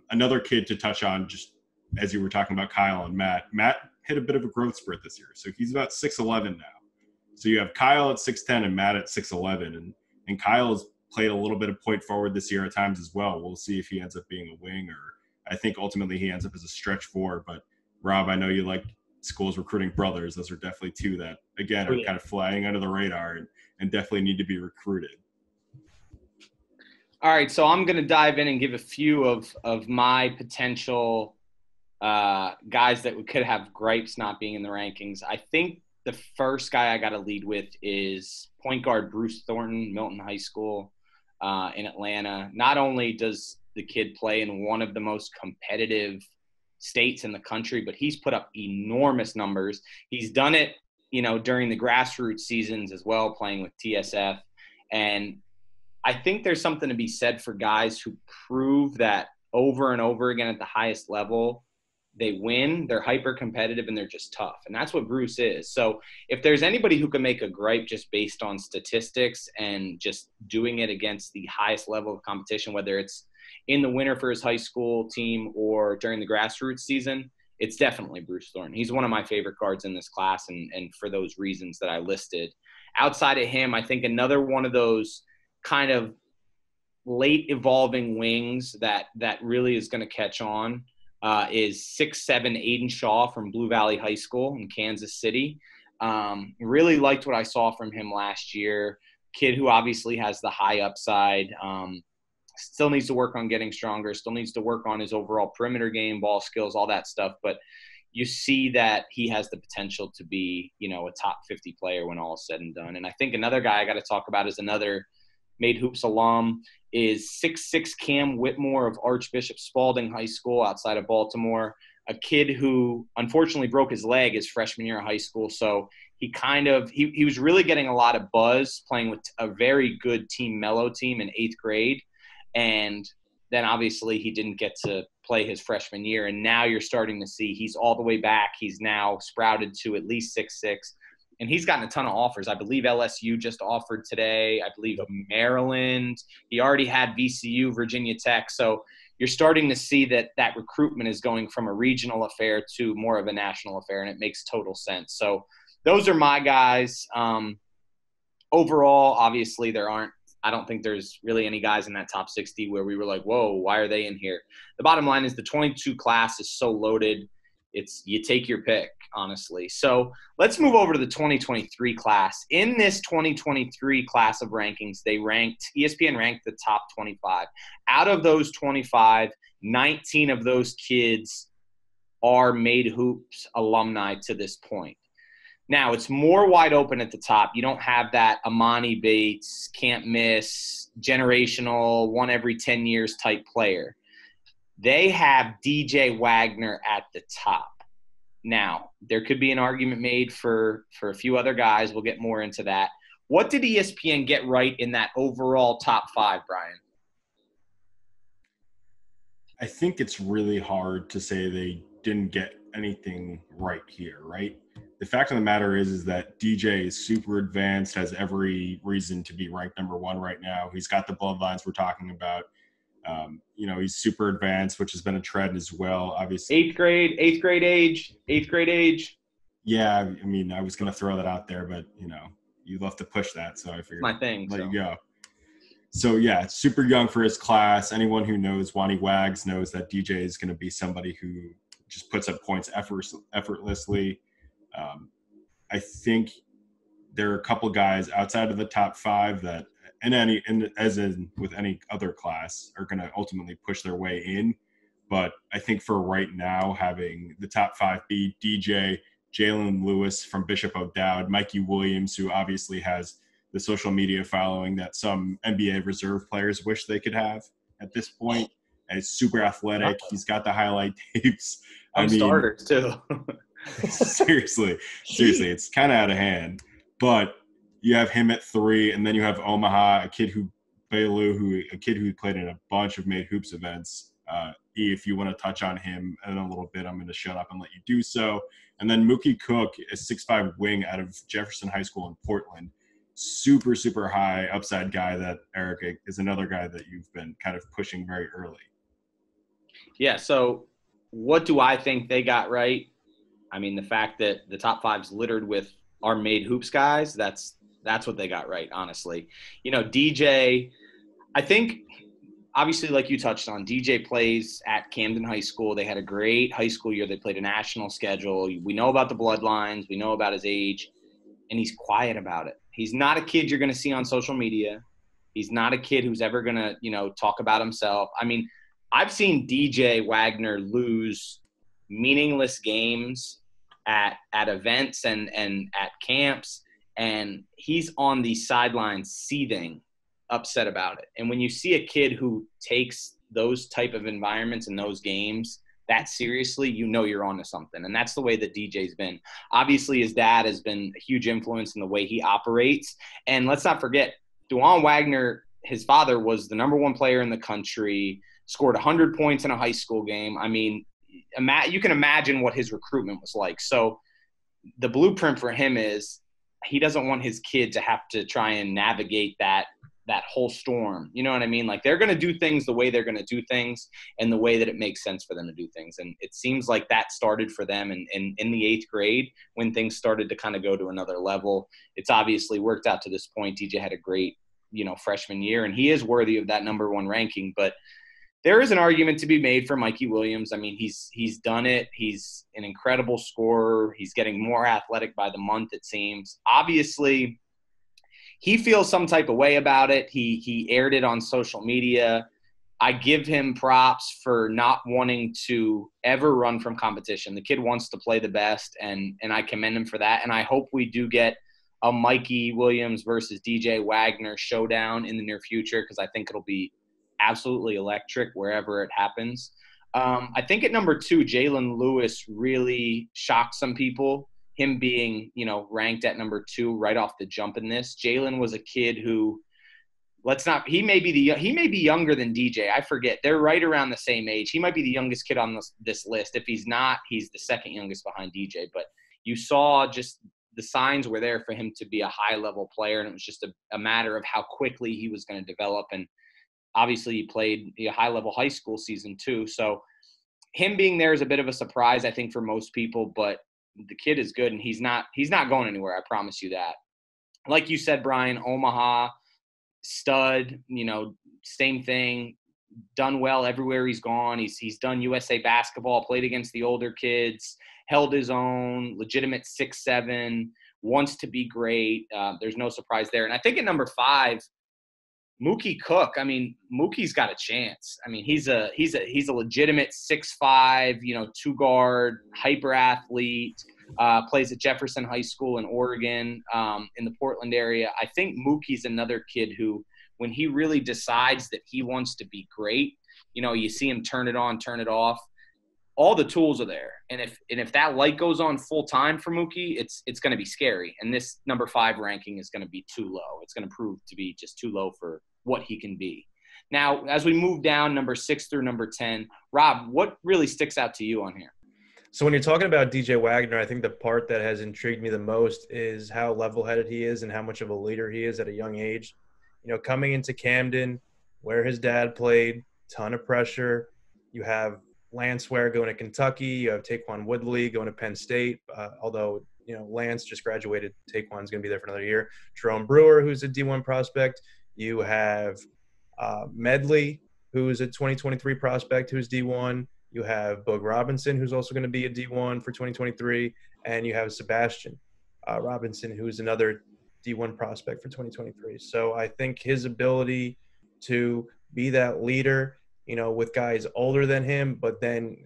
B: Another kid to touch on, just as you were talking about Kyle and Matt hit a bit of a growth spurt this year. So he's about 6'11" now. So you have Kyle at 6'10" and Matt at 6'11", and Kyle has played a little bit of point forward this year at times as well. We'll see if he ends up being a wing or I think ultimately he ends up as a stretch 4. But Rob, I know you like schools recruiting brothers. Those are definitely two that, again, are kind of flying under the radar and definitely need to be recruited.
A: All right, so I'm going to dive in and give a few of my potential guys that could have gripes not being in the rankings. I think the first guy I got to lead with is point guard Bruce Thornton, Milton High School in Atlanta. Not only does the kid play in one of the most competitive states in the country, but he's put up enormous numbers. He's done it, during the grassroots seasons as well, playing with TSF. And I think there's something to be said for guys who prove that over and over again at the highest level. They win, they're hyper competitive, and they're just tough. And that's what Bruce is. So if there's anybody who can make a gripe just based on statistics and just doing it against the highest level of competition, whether it's in the winter for his high school team or during the grassroots season, it's definitely Bruce Thornton. He's one of my favorite guards in this class, and for those reasons that I listed. Outside of him, I think another one of those kind of late evolving wings that really is going to catch on is 6'7" Aiden Shaw from Blue Valley High School in Kansas City. Really liked what I saw from him last year. Kid who obviously has the high upside. Still needs to work on getting stronger. Still needs to work on his overall perimeter game, ball skills, all that stuff. But you see that he has the potential to be, a top 50 player when all is said and done. And I think another guy I got to talk about is another Made Hoops alum is 6'6" Cam Whitmore of Archbishop Spalding High School outside of Baltimore, a kid who unfortunately broke his leg his freshman year of high school. So he was really getting a lot of buzz playing with a very good Team Mello team in 8th grade. And then obviously he didn't get to play his freshman year. And now you're starting to see he's all the way back. He's now sprouted to at least 6'6". And he's gotten a ton of offers. I believe LSU just offered today. I believe Maryland. He already had VCU, Virginia Tech. So you're starting to see that recruitment is going from a regional affair to more of a national affair, and it makes total sense. So those are my guys. Overall, obviously, I don't think there's really any guys in that top 60 where we were like, whoa, why are they in here? The bottom line is the 22 class is so loaded. You take your pick, honestly. So let's move over to the 2023 class. In this 2023 class of rankings, ESPN ranked the top 25. Out of those 25, 19 of those kids are Made Hoops alumni to this point. Now, it's more wide open at the top. You don't have that Amani Bates, can't miss, generational, one every 10 years type player. They have DJ Wagner at the top. Now, there could be an argument made for a few other guys. We'll get more into that. What did ESPN get right in that overall top 5, Brian?
B: I think it's really hard to say they didn't get anything right here, right? The fact of the matter is that DJ is super advanced, has every reason to be ranked number 1 right now. He's got the bloodlines we're talking about. He's super advanced, which has been a trend as well, obviously.
A: 8th grade age.
B: Yeah, I mean, I was going to throw that out there, but, you love to push that, so I figured
A: my thing,
B: let you go. So, yeah, it's super young for his class. Anyone who knows Wani Wags knows that DJ is going to be somebody who just puts up points effortlessly. I think there are a couple guys outside of the top 5 that – as in with any other class, are going to ultimately push their way in. But I think for right now, having the top 5 be DJ, Jalen Lewis from Bishop O'Dowd, Mikey Williams, who obviously has the social media following that some NBA reserve players wish they could have at this point, and he's super athletic. He's got the highlight tapes.
A: Starters too.
B: seriously, it's kind of out of hand. But you have him at 3, and then you have Omaha, a kid who played in a bunch of Made Hoops events. If you want to touch on him in a little bit, I'm going to shut up and let you do so. And then Mookie Cook, a 6'5" wing out of Jefferson High School in Portland. Super, super high upside guy that, Eric, is another guy that you've been kind of pushing very early.
A: Yeah, so what do I think they got right? I mean, the fact that the top 5's littered with our Made Hoops guys, that's what they got right, honestly. DJ, I think obviously, like you touched on, DJ plays at Camden High School. They had a great high school year. They played a national schedule. We know about the bloodlines. We know about his age, and he's quiet about it. He's not a kid you're going to see on social media. He's not a kid who's ever going to, talk about himself. I mean, I've seen DJ Wagner lose meaningless games at events and at camps, and he's on the sidelines seething, upset about it. And when you see a kid who takes those type of environments and those games that seriously, you're onto something. And that's the way that DJ's been. Obviously, his dad has been a huge influence in the way he operates. And let's not forget, Duan Wagner, his father, was the number 1 player in the country, scored 100 points in a high school game. I mean, you can imagine what his recruitment was like. So the blueprint for him is he doesn't want his kid to have to try and navigate that whole storm. You know what I mean? Like, they're going to do things the way they're going to do things and the way that it makes sense for them to do things. And it seems like that started for them in the 8th grade when things started to kind of go to another level. It's obviously worked out to this point. DJ had a great, freshman year, and he is worthy of that number 1 ranking. But there is an argument to be made for Mikey Williams. I mean, he's done it. He's an incredible scorer. He's getting more athletic by the month, it seems. Obviously, he feels some type of way about it. He aired it on social media. I give him props for not wanting to ever run from competition. The kid wants to play the best, and I commend him for that. And I hope we do get a Mikey Williams versus DJ Wagner showdown in the near future, because I think it'll be absolutely electric wherever it happens. I think at number 2, Jalen Lewis really shocked some people. Him being, ranked at number 2 right off the jump in this. Jalen was a kid who, he may be younger than DJ. I forget. They're right around the same age. He might be the youngest kid on this list. If he's not, he's the second youngest behind DJ. But you saw just the signs were there for him to be a high-level player, and it was just a matter of how quickly he was going to develop. And obviously, he played a high-level high school season too. So him being there is a bit of a surprise, I think, for most people. But the kid is good, and he's not going anywhere. I promise you that. Like you said, Brian, Omaha, stud, same thing, done well everywhere he's gone. He's done USA basketball, played against the older kids, held his own, legitimate 6'7", wants to be great. There's no surprise there. And I think at number 5, Mookie Cook. I mean, Mookie's got a chance. I mean, he's a legitimate 6'5", 2-guard, hyper athlete, plays at Jefferson High School in Oregon, in the Portland area. I think Mookie's another kid who, when he really decides that he wants to be great, you see him turn it on, turn it off. All the tools are there. And if that light goes on full time for Mookie, it's going to be scary. And this number 5 ranking is going to be too low. It's going to prove to be just too low for what he can be. Now, as we move down, number 6 through number 10, Rob, what really sticks out to you on here?
D: So when you're talking about DJ Wagner, I think the part that has intrigued me the most is how level-headed he is and how much of a leader he is at a young age. Coming into Camden, where his dad played, ton of pressure. You have Lance Ware going to Kentucky. You have Taquan Woodley going to Penn State. Although, Lance just graduated. Taquan's going to be there for another year. Jerome Brewer, who's a D1 prospect. You have Medley, who's a 2023 prospect, who's D1. You have Boog Robinson, who's also going to be a D1 for 2023. And you have Sebastian Robinson, who's another D1 prospect for 2023. So I think his ability to be that leader, with guys older than him, but then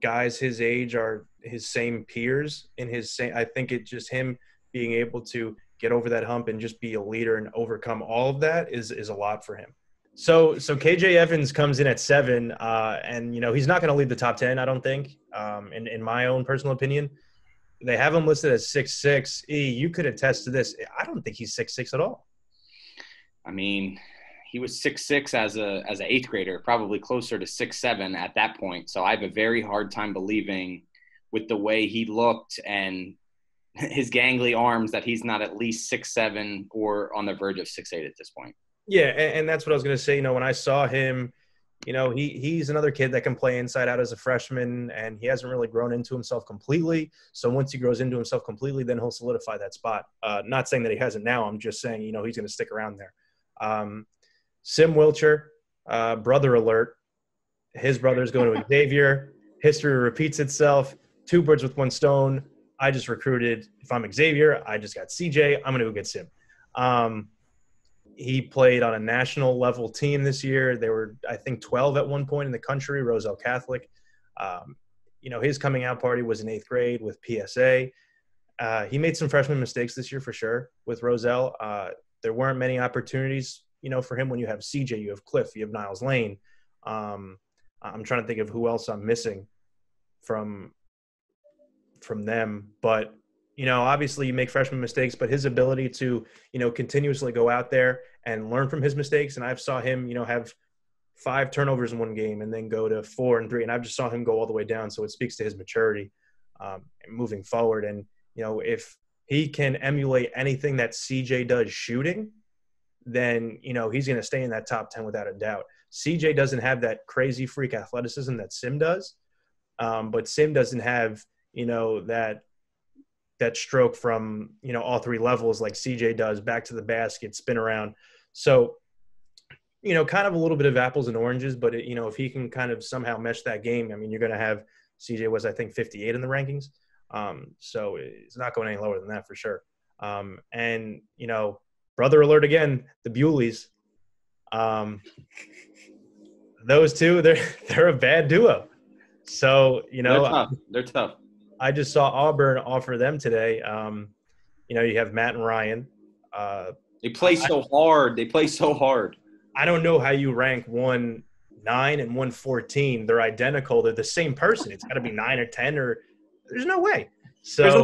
D: guys his age are his same peers in his same, I think it just him being able to get over that hump and just be a leader and overcome all of that is a lot for him. So KJ Evans comes in at 7, and he's not going to lead the top 10, I don't think. In my own personal opinion, they have him listed as 6'6". You could attest to this. I don't think he's 6'6" at all.
A: I mean, he was 6'6" as an 8th grader, probably closer to 6'7" at that point. So I have a very hard time believing, with the way he looked and his gangly arms, that he's not at least 6'7" or on the verge of 6'8" at this point.
D: Yeah, and that's what I was going to say. When I saw him, he's another kid that can play inside out as a freshman, and he hasn't really grown into himself completely. So once he grows into himself completely, then he'll solidify that spot. Not saying that he hasn't now. I'm just saying, he's going to stick around there. Sim Wilcher, Brother alert. His brother's going to Xavier. History repeats itself. Two birds with one stone. I just recruited. If I'm Xavier, I just got CJ. I'm going to go get Sim. He played on a national level team this year. They were, I think, 12 at one point in the country, Roselle Catholic. His coming out party was in 8th grade with PSA. He made some freshman mistakes this year for sure with Roselle. There weren't many opportunities, for him when you have CJ, you have Cliff, you have Niles Lane. I'm trying to think of who else I'm missing from them. But, obviously you make freshman mistakes, but his ability to, continuously go out there and learn from his mistakes. And I've saw him, have 5 turnovers in one game and then go to 4 and 3. And I've just saw him go all the way down. So it speaks to his maturity moving forward. And, if he can emulate anything that CJ does shooting, then, he's going to stay in that top 10 without a doubt. CJ doesn't have that crazy freak athleticism that Sim does. But Sim doesn't have, that stroke from, all 3 levels like CJ does, back to the basket, spin around. So, kind of a little bit of apples and oranges, but, if he can kind of somehow mesh that game, I mean, you're going to have CJ was, I think, 58 in the rankings. So it's not going any lower than that for sure. And, brother alert again, the Buleys. Those two, they're a bad duo. So,
A: They're tough.
D: I just saw Auburn offer them today. You have Matt and Ryan.
A: They play so hard.
D: I don't know how you rank 1 9 and 1 14. They're identical. They're the same person. It's got to be 9 or 10 or there's no way. So
A: there's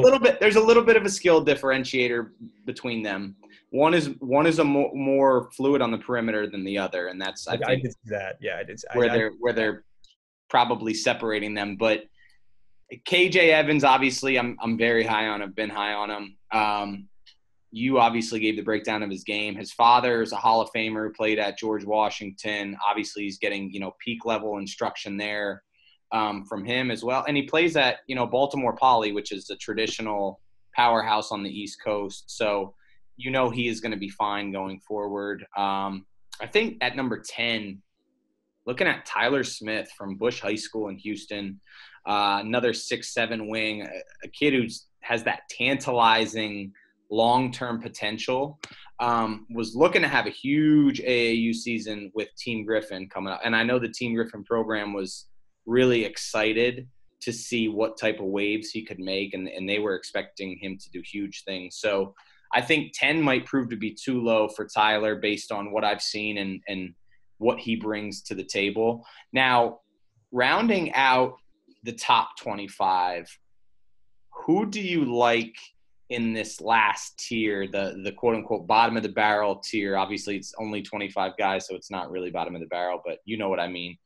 A: a little bit of a skill differentiator between them. One is a more fluid on the perimeter than the other, and that's I think
D: I did see that. Yeah, I did.
A: Where they're probably separating them, but KJ Evans, obviously, I'm very high on him. Been high on him. You obviously gave the breakdown of his game. His father is a Hall of Famer who played at George Washington. Obviously, he's getting peak level instruction there from him as well. And he plays at Baltimore Poly, which is the traditional powerhouse on the East Coast. So he is going to be fine going forward. I think at number 10, looking at Tyler Smith from Bush High School in Houston. Another 6'7" wing, a kid who has that tantalizing long-term potential. Was looking to have a huge AAU season with Team Griffin coming up. And I know the Team Griffin program was really excited to see what type of waves he could make, and they were expecting him to do huge things. So I think 10 might prove to be too low for Tyler based on what I've seen and what he brings to the table. Now, rounding out the top 25, who do you like in this last tier, the quote-unquote bottom of the barrel tier? Obviously, it's only 25 guys, so it's not really bottom of the barrel, but you know what I mean.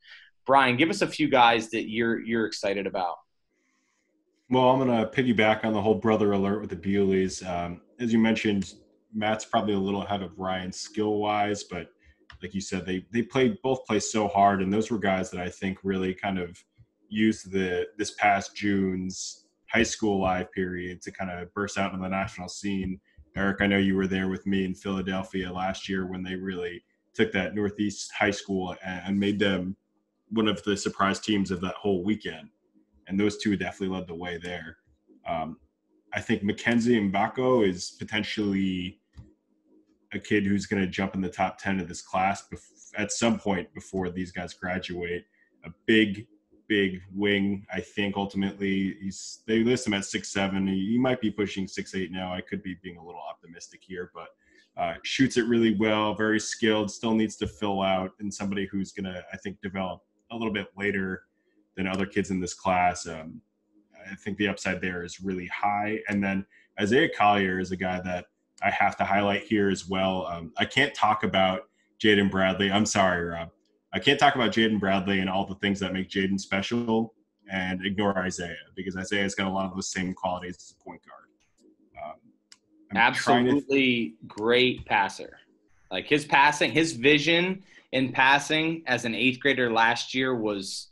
A: Brian, give us a few guys that you're excited about.
B: Well, I'm going to piggyback on the whole brother alert with the Buleys. As you mentioned, Matt's probably a little ahead of Ryan skill-wise, but like you said, they both play so hard, and those were guys that I think really kind of used this past June's high school live period to kind of burst out in the national scene. Eric, I know you were there with me in Philadelphia last year when they really took that Northeast high school and made them one of the surprise teams of that whole weekend. And those two definitely led the way there. I think Mackenzie Mbako is potentially a kid who's going to jump in the top 10 of this class at some point before these guys graduate. A big wing, I think. Ultimately, they list him at 6'7". He might be pushing 6'8" now. I could be being a little optimistic here, but shoots it really well, very skilled, still needs to fill out, and somebody who's going to, I think, develop a little bit later than other kids in this class. I think the upside there is really high. And then Isaiah Collier is a guy that I have to highlight here as well. I can't talk about Jaden Bradley. I'm sorry, Rob. I can't talk about Jaden Bradley and all the things that make Jaden special and ignore Isaiah, because Isaiah's got a lot of those same qualities as a point guard.
A: Absolutely great passer. Like his passing, his vision in passing as an 8th grader last year was,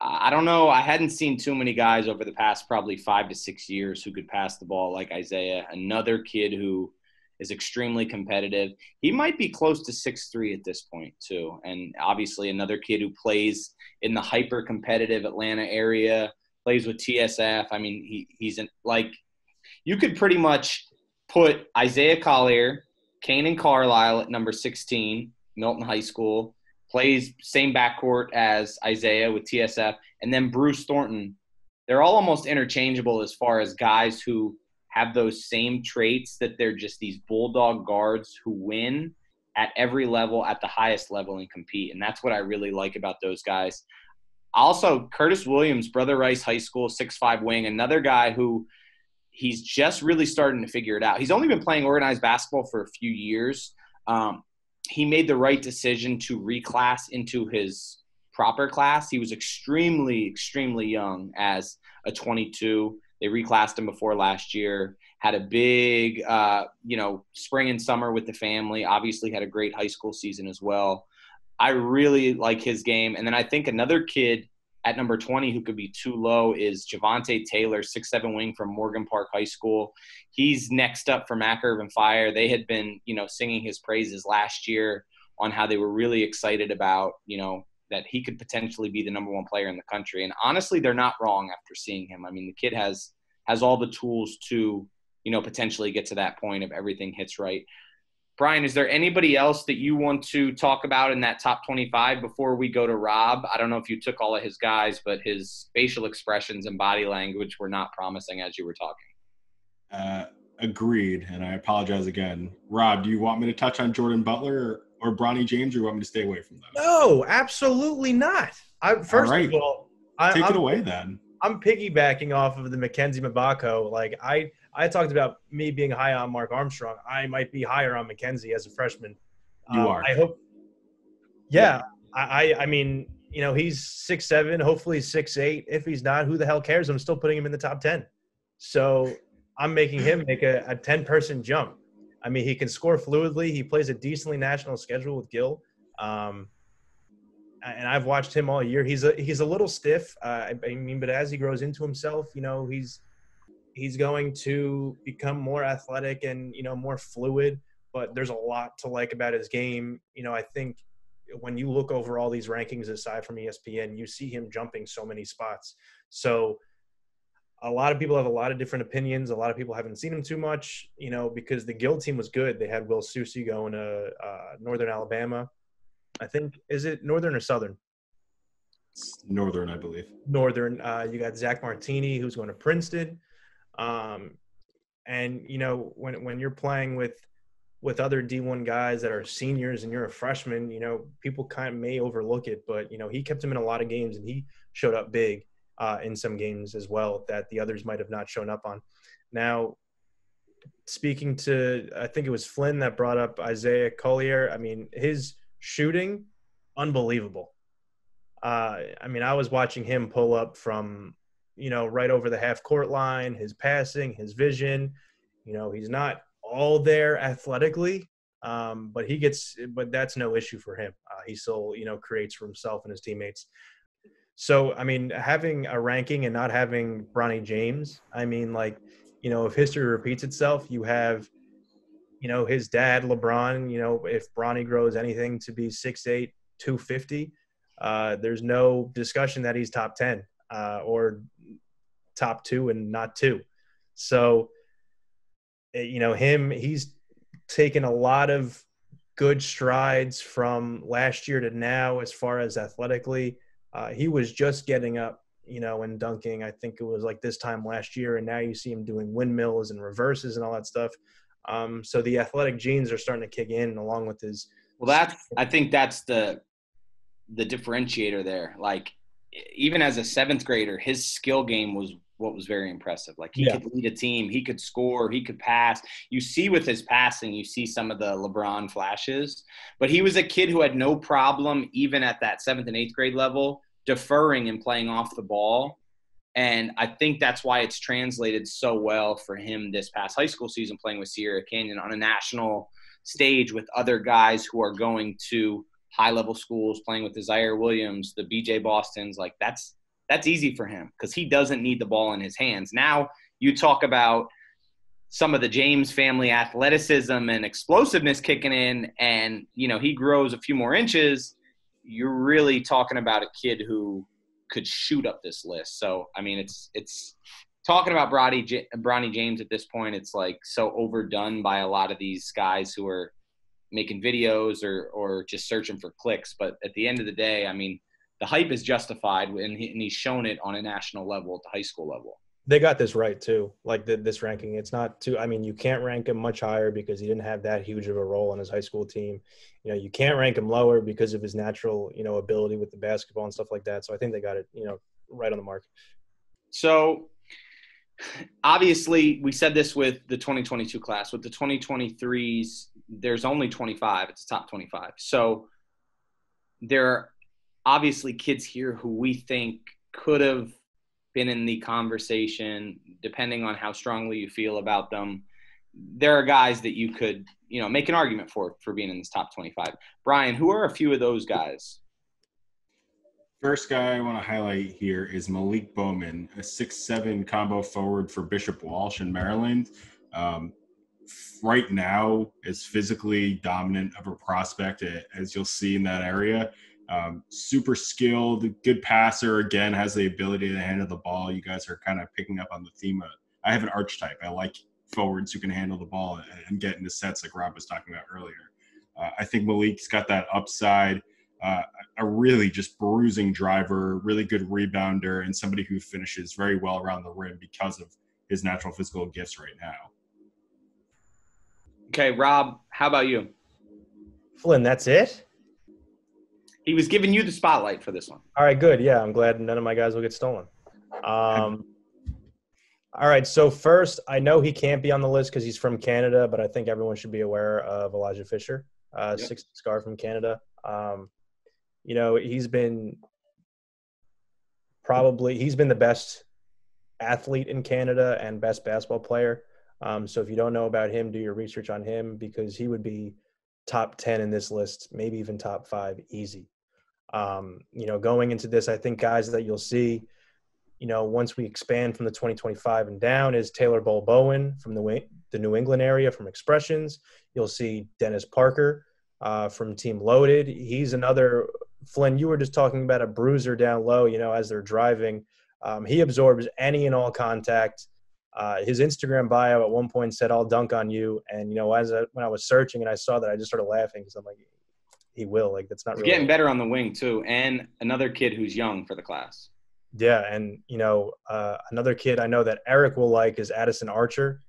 A: I don't know, I hadn't seen too many guys over the past probably 5 to 6 years who could pass the ball like Isaiah. Another kid who is extremely competitive. He might be close to 6'3" at this point too. And obviously another kid who plays in the hyper competitive Atlanta area, plays with TSF. I mean, he's you could pretty much put Isaiah Collier, Kanan Carlisle at number 16, Milton High School, plays same backcourt as Isaiah with TSF, and then Bruce Thornton. They're all almost interchangeable as far as guys who have those same traits, that they're just these bulldog guards who win at every level, at the highest level, and compete. And that's what I really like about those guys. Also, Curtis Williams, Brother Rice High School, 6'5" wing, another guy who he's just really starting to figure it out. He's only been playing organized basketball for a few years. He made the right decision to reclass into his proper class. He was extremely, extremely young as a 22. They reclassed him before last year, had a big, spring and summer with the family, obviously had a great high school season as well. I really like his game. And then I think another kid at number 20 who could be too low is Javante Taylor, 6'7" wing from Morgan Park High School. He's next up for Mac Irvin Fire. They had been, singing his praises last year on how they were really excited about, that he could potentially be the number one player in the country. And honestly, they're not wrong after seeing him. I mean, the kid has all the tools to, potentially get to that point if everything hits right. Brian, is there anybody else that you want to talk about in that top 25 before we go to Rob? I don't know if you took all of his guys, but his facial expressions and body language were not promising as you were talking.
B: Agreed, and I apologize again. Rob, do you want me to touch on Jordan Butler or Bronny James, or you want me to stay away from them?
D: No, absolutely not. First of all,
B: take it away then.
D: I'm piggybacking off of the Mackenzie Mbako. Like I talked about me being high on Mark Armstrong. I might be higher on Mackenzie as a freshman.
B: You are.
D: I hope. Yeah. I mean, he's 6'7", hopefully 6'8". If he's not, who the hell cares? I'm still putting him in the top 10. So I'm making him make a 10-person jump. I mean, he can score fluidly. He plays a decently national schedule with Gill. And I've watched him all year. He's a little stiff. But as he grows into himself, he's going to become more athletic and, more fluid. But there's a lot to like about his game. I think when you look over all these rankings aside from ESPN, you see him jumping so many spots. So a lot of people have a lot of different opinions. A lot of people haven't seen him too much, because the Gill team was good. They had Will Susi going to Northern Alabama. I think, is it Northern or Southern?
B: It's Northern, I believe.
D: Northern. You got Zach Martini, who's going to Princeton. And, when you're playing with other D1 guys that are seniors and you're a freshman, people kind of may overlook it. But, he kept him in a lot of games, and he showed up big in some games as well that the others might have not shown up on. Now, speaking to, I think it was Flynn that brought up Isaiah Collier. I mean, his shooting, unbelievable. I was watching him pull up from, right over the half court line, his passing, his vision. He's not all there athletically, but that's no issue for him. He still, creates for himself and his teammates. So, having a ranking and not having Bronny James, if history repeats itself, you have, his dad, LeBron, if Bronny grows anything to be 6'8", 250, there's no discussion that he's top 10 or top 2 and not 2. So, he's taken a lot of good strides from last year to now as far as athletically. He was just getting up, and dunking. I think it was like this time last year, and now you see him doing windmills and reverses and all that stuff. So the athletic genes are starting to kick in along with his.
A: Well, I think that's the differentiator there. Like, even as a 7th grader, his skill game was what was very impressive. Like, he could lead a team, he could score, he could pass. You see with his passing, you see some of the LeBron flashes, but he was a kid who had no problem, even at that 7th and 8th grade level, deferring and playing off the ball. And I think that's why it's translated so well for him this past high school season, playing with Sierra Canyon on a national stage with other guys who are going to high-level schools, playing with the Zaire Williams, the BJ Bostons. Like, that's easy for him because he doesn't need the ball in his hands. Now you talk about some of the James family athleticism and explosiveness kicking in, and, you know, he grows a few more inches, you're really talking about a kid who could shoot up this list. So, I mean, it's talking about Bronny James at this point, it's like so overdone by a lot of these guys who are making videos or just searching for clicks. But at the end of the day, I mean, the hype is justified, and he's shown it on a national level at the high school level.
D: They got this right too. Like this ranking, it's not too. I mean, you can't rank him much higher because he didn't have that huge of a role on his high school team. You know, you can't rank him lower because of his natural, you know, ability with the basketball and stuff like that. So I think they got it, you know, right on the mark.
A: So obviously, we said this with the 2022 class. With the 2023s, there's only 25. It's a top 25. So there are obviously kids here who we think could have been in the conversation, depending on how strongly you feel about them. There are guys that you could, you know, make an argument for being in this top 25. Brian, who are a few of those guys?
B: First guy I want to highlight here is Malik Bowman, a 6'7" combo forward for Bishop Walsh in Maryland. Right now is physically dominant of a prospect, as you'll see in that area. Super skilled, good passer, again, has the ability to handle the ball. You guys are kind of picking up on the theme of, I have an archetype. I like forwards who can handle the ball and get into sets like Rob was talking about earlier. I think Malik's got that upside, a really just bruising driver, really good rebounder, and somebody who finishes very well around the rim because of his natural physical gifts right now.
A: Okay, Rob, how about you?
D: Flynn, that's it?
A: He was giving you the spotlight for this one.
D: All right, good. Yeah, I'm glad none of my guys will get stolen. All right, so first, I know he can't be on the list because he's from Canada, but I think everyone should be aware of Elijah Fisher, 6'6" guard from Canada. You know, he's been the best athlete in Canada and best basketball player. So if you don't know about him, do your research on him because he would be top 10 in this list, maybe even top 5 easy. You know, going into this, I think guys that you'll see, you know, once we expand from the 2025 and down is Taylor Bowen from the New England area from Expressions. You'll see Dennis Parker from Team Loaded. He's another – Flynn, you were just talking about a bruiser down low, you know, as they're driving. He absorbs any and all contact. His Instagram bio at one point said, "I'll dunk on you." And, you know, when I was searching and I saw that, I just started laughing because I'm like, he will. Like, that's not really –
A: He's getting better on the wing, too, and another kid who's young for the class.
D: Yeah, and, you know, another kid I know that Eric will like is Addison Archer.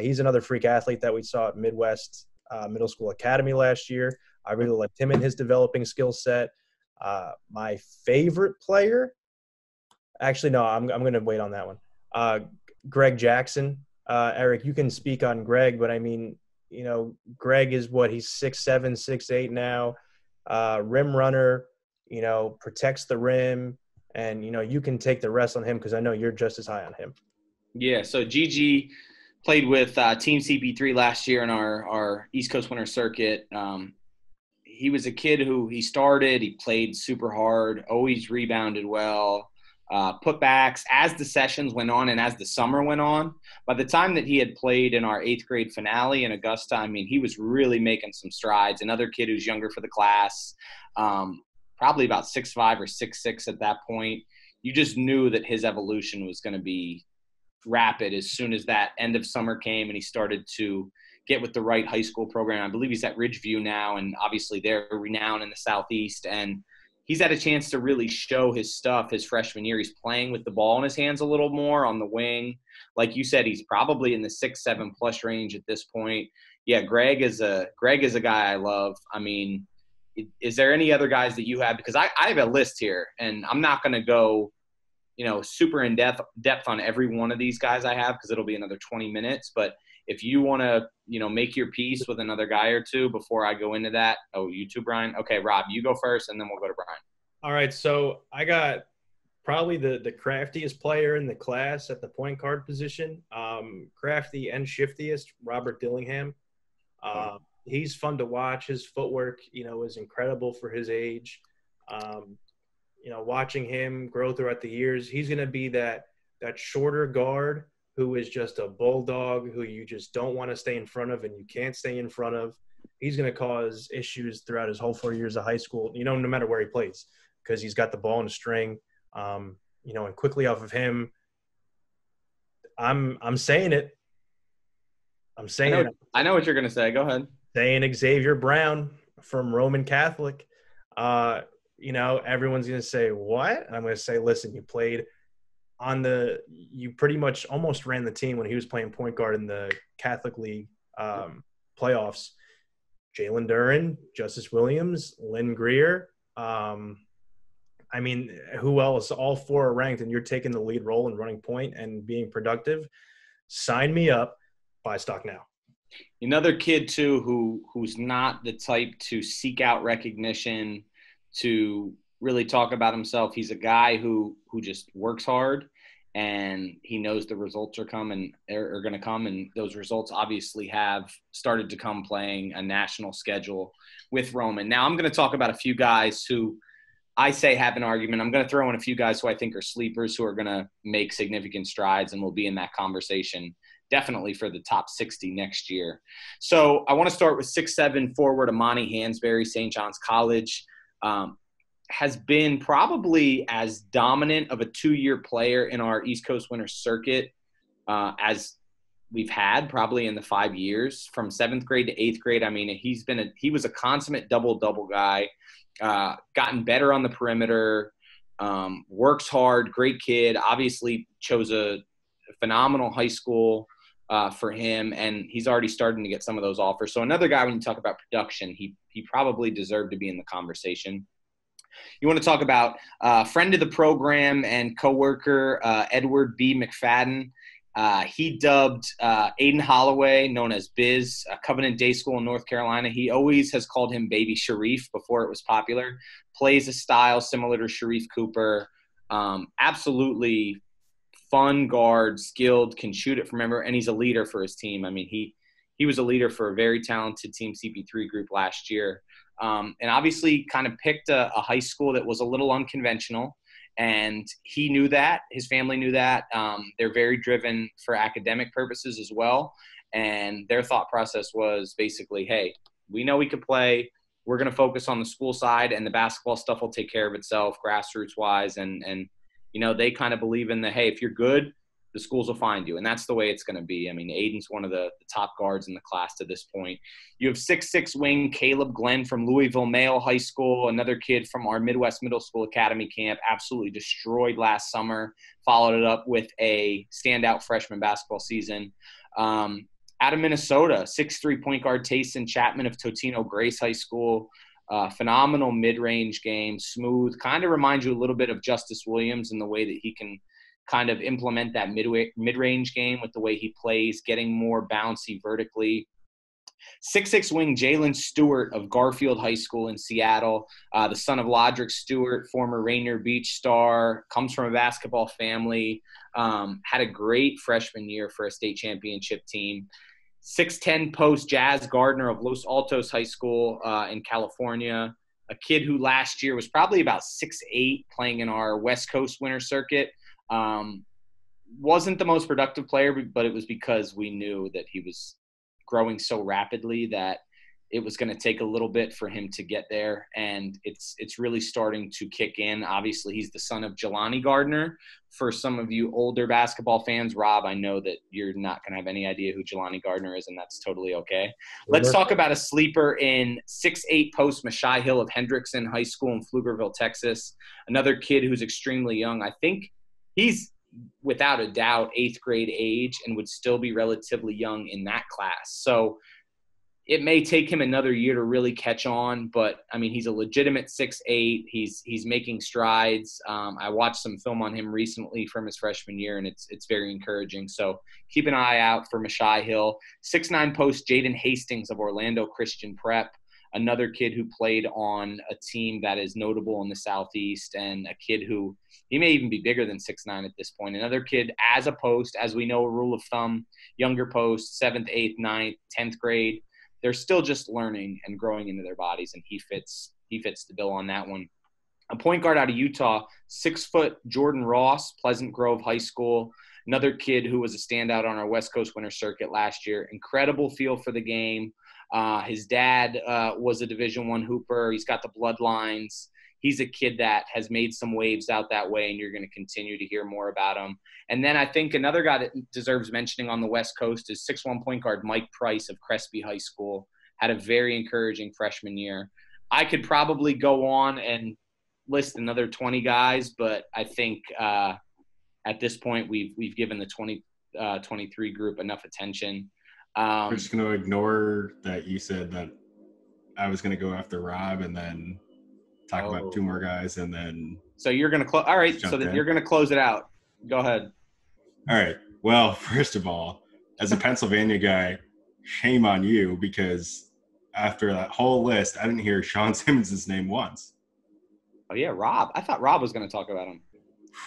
D: He's another freak athlete that we saw at Midwest Middle School Academy last year. I really liked him in his developing skill set. My favorite player – actually, no, I'm going to wait on that one. Greg Jackson. Eric, you can speak on Greg, but, I mean, you know, Greg is he's 6'7", 6'8" now. Rim runner, you know, protects the rim. And, you know, you can take the rest on him because I know you're just as high on him.
A: Yeah, so GG played with Team CP3 last year in our East Coast Winter Circuit. He was a kid who he played super hard, always rebounded well, putbacks as the sessions went on and as the summer went on. By the time that he had played in our 8th grade finale in Augusta, I mean, he was really making some strides. Another kid who's younger for the class, probably about 6'5" or 6'6" at that point. You just knew that his evolution was going to be rapid as soon as that end of summer came and he started to get with the right high school program. I believe he's at Ridgeview now, and obviously they're renowned in the Southeast. And he's had a chance to really show his stuff his freshman year. He's playing with the ball in his hands a little more on the wing. Like you said, he's probably in the 6'7" plus range at this point. Yeah, Greg is a guy I love. I mean, is there any other guys that you have? Because I have a list here, and I'm not going to go, you know, super in depth on every one of these guys I have because it'll be another 20 minutes. But if you want to, you know, make your piece with another guy or two before I go into that. Oh, you too, Brian? Okay, Rob, you go first, and then we'll go to Brian.
D: All right, so I got probably the craftiest player in the class at the point guard position. Crafty and shiftiest, Robert Dillingham. He's fun to watch. His footwork, you know, is incredible for his age. You know, watching him grow throughout the years, he's going to be that shorter guard who is just a bulldog who you just don't want to stay in front of and you can't stay in front of. He's going to cause issues throughout his whole 4 years of high school, no matter where he plays, because he's got the ball in a string. And quickly off of him, I'm saying it.
A: I know what you're going to say. Go ahead.
D: Saying Xavier Brown from Roman Catholic. Everyone's going to say, what? And I'm going to say, listen, you pretty much almost ran the team when he was playing point guard in the Catholic League playoffs. Jalen Duren, Justice Williams, Lynn Greer. Who else? All four are ranked, and you're taking the lead role in running point and being productive. Sign me up. Buy stock now.
A: Another kid, too, who's not the type to seek out recognition, to really talk about himself. He's a guy who just works hard, and he knows the results are going to come, and those results obviously have started to come playing a national schedule with Roman. Now, I'm going to talk about a few guys who I say have an argument. I'm going to throw in a few guys who I think are sleepers who are going to make significant strides and will be in that conversation definitely for the top 60 next year. So I want to start with 6'7" forward Amani Hansberry, St. John's College. Has been probably as dominant of a 2-year player in our East Coast Winter Circuit as we've had probably in the 5 years, from 7th grade to 8th grade. I mean, he was a consummate double-double guy, gotten better on the perimeter, works hard, great kid, obviously chose a phenomenal high school for him, and he's already starting to get some of those offers. So another guy, when you talk about production, he probably deserved to be in the conversation. You want to talk about friend of the program and coworker, Edward B. McFadden. He dubbed Aiden Holloway, known as Biz, Covenant Day School in North Carolina. He always has called him Baby Sharif before it was popular. Plays a style similar to Sharif Cooper. Absolutely fun guard, skilled, can shoot it from everywhere, and he's a leader for his team. I mean, he was a leader for a very talented Team CP3 group last year. And obviously kind of picked a high school that was a little unconventional, and he knew that. His family knew that. They're very driven for academic purposes as well, and their thought process was basically, hey, we know we could play. We're going to focus on the school side, and the basketball stuff will take care of itself grassroots-wise, and they kind of believe in hey, if you're good, the schools will find you, and that's the way it's going to be. I mean, Aiden's one of the top guards in the class to this point. You have 6'6" wing Caleb Glenn from Louisville Male High School, another kid from our Midwest Middle School Academy camp, absolutely destroyed last summer, followed it up with a standout freshman basketball season. Out of Minnesota, 6'3" point guard Tayson Chapman of Totino Grace High School, phenomenal mid-range game, smooth, kind of reminds you a little bit of Justice Williams in the way that he can kind of implement that mid-range game with the way he plays, getting more bouncy vertically. 6'6" wing Jalen Stewart of Garfield High School in Seattle, the son of Lodrick Stewart, former Rainier Beach star, comes from a basketball family, had a great freshman year for a state championship team. 6'10" post Jazz Gardner of Los Altos High School in California, a kid who last year was probably about 6'8", playing in our West Coast Winter Circuit. Wasn't the most productive player, but it was because we knew that he was growing so rapidly that it was going to take a little bit for him to get there, and it's really starting to kick in. Obviously, he's the son of Jelani Gardner. For some of you older basketball fans, Rob, I know that you're not going to have any idea who Jelani Gardner is, and that's totally okay. Let's talk about a sleeper in 6'8" post Mashai Hill of Hendrickson High School in Pflugerville, Texas. Another kid who's extremely young. I think he's without a doubt 8th grade age and would still be relatively young in that class. So it may take him another year to really catch on, but I mean, he's a legitimate 6'8". He's making strides. I watched some film on him recently from his freshman year, and it's very encouraging. So keep an eye out for Mashai Hill. 6'9" post Jaden Hastings of Orlando Christian Prep, another kid who played on a team that is notable in the Southeast, and a kid who he may even be bigger than 6'9" at this point. Another kid as a post, as we know, a rule of thumb, younger post, 7th, 8th, 9th, 10th grade. They're still just learning and growing into their bodies, and he fits the bill on that one. A point guard out of Utah, 6 foot Jordan Ross, Pleasant Grove High School. another kid who was a standout on our West Coast Winter Circuit last year. Incredible feel for the game. His dad was a Division I hooper. He's got the bloodlines. He's a kid that has made some waves out that way, and you're going to continue to hear more about him. And then I think another guy that deserves mentioning on the West Coast is 6'1" point guard Mike Price of Crespi High School. Had a very encouraging freshman year. I could probably go on and list another 20 guys, but I think at this point we've given the 23 group enough attention.
B: We're just going to ignore that you said that I was going to go after Rob and then talk about two more guys and then.
A: So you're going to close. All right. So that you're going to close it out. Go ahead.
B: All right. Well, first of all, as a Pennsylvania guy, shame on you, because after that whole list, I didn't hear Sean Simmons' name once.
A: Oh yeah, Rob. I thought Rob was going to talk about him.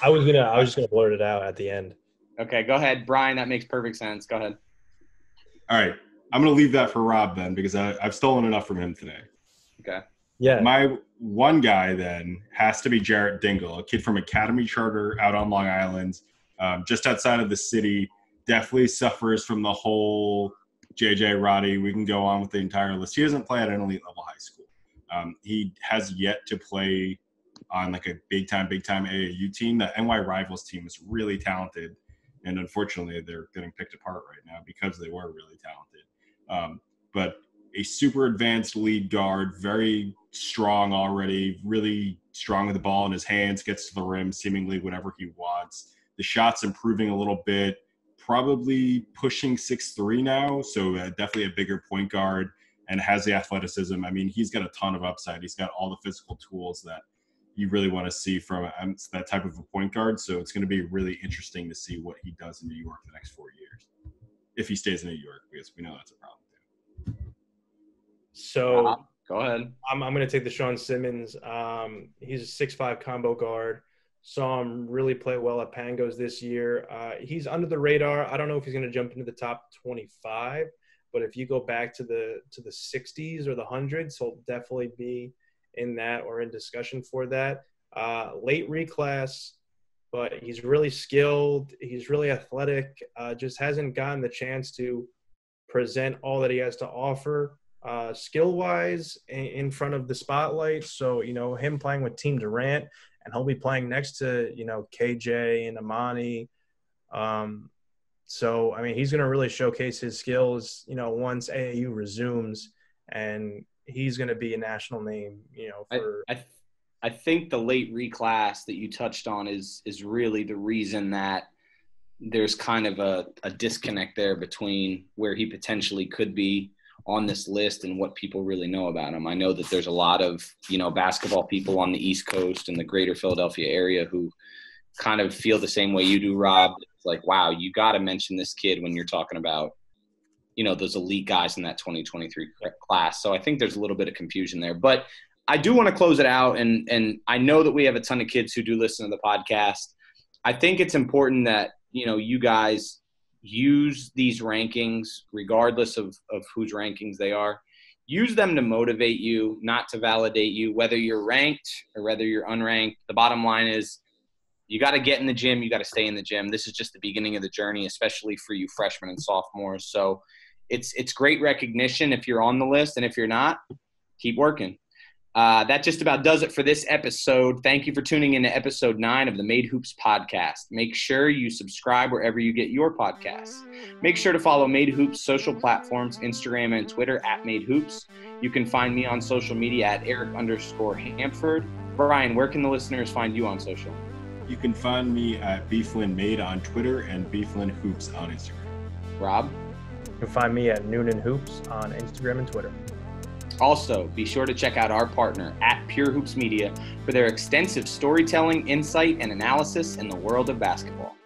D: I was just gonna blurt it out at the end.
A: Okay, go ahead, Brian. That makes perfect sense. Go ahead.
B: All right, I'm gonna leave that for Rob then, because I've stolen enough from him today.
A: Okay.
D: Yeah.
B: My one guy then has to be Jarrett Dingle, a kid from Academy Charter out on Long Island, just outside of the city. Definitely suffers from the whole JJ Roddy. We can go on with the entire list. He doesn't play at an elite level high school. He has yet to play on like a big time AAU team. The NY Rivals team is really talented, and unfortunately they're getting picked apart right now because they were really talented. But a super advanced lead guard, very strong already, really strong with the ball in his hands, gets to the rim seemingly whenever he wants. The shot's improving a little bit, probably pushing 6'3" now, so definitely a bigger point guard, and has the athleticism. I mean, he's got a ton of upside. He's got all the physical tools that you really want to see from that type of a point guard. So it's going to be really interesting to see what he does in New York the next 4 years, if he stays in New York, because we know that's a problem too.
D: So
A: go ahead.
D: I'm going to take the Sean Simmons. He's a 6'5" combo guard. Saw him really play well at Pangos this year. He's under the radar. I don't know if he's going to jump into the top 25, but if you go back to the 60s or the hundreds, he'll definitely be in that or in discussion for that. Late reclass, but he's really skilled. He's really athletic. Just hasn't gotten the chance to present all that he has to offer skill-wise in front of the spotlight. So, him playing with Team Durant, and he'll be playing next to, KJ and Amani. So, I mean, he's going to really showcase his skills, once AAU resumes, and he's going to be a national name, for
A: I think the late reclass that you touched on is really the reason that there's kind of a disconnect there between where he potentially could be on this list and what people really know about him. I know that there's a lot of, basketball people on the East Coast and the greater Philadelphia area who kind of feel the same way you do, Rob. It's like, wow, you got to mention this kid when you're talking about, those elite guys in that 2023 class. So I think there's a little bit of confusion there. But I do want to close it out, and I know that we have a ton of kids who do listen to the podcast. I think it's important that, you guys use these rankings, regardless of whose rankings they are. Use them to motivate you, not to validate you, whether you're ranked or whether you're unranked. The bottom line is you got to get in the gym. You got to stay in the gym. This is just the beginning of the journey, especially for you freshmen and sophomores. So it's great recognition if you're on the list, and if you're not, keep working. That just about does it for this episode. Thank you for tuning in to episode 9 of the Made Hoops podcast. Make sure you subscribe wherever you get your podcasts. Make sure to follow Made Hoops social platforms, Instagram and Twitter @Made Hoops. You can find me on social media at Eric_Hampford. Brian, where can the listeners find you on social?
B: You can find me at BFlynnMade on Twitter and BFlynnHoops on Instagram.
A: Rob?
D: You can find me at Noonan Hoops on Instagram and Twitter.
A: Also, be sure to check out our partner at Pure Hoops Media for their extensive storytelling, insight, and analysis in the world of basketball.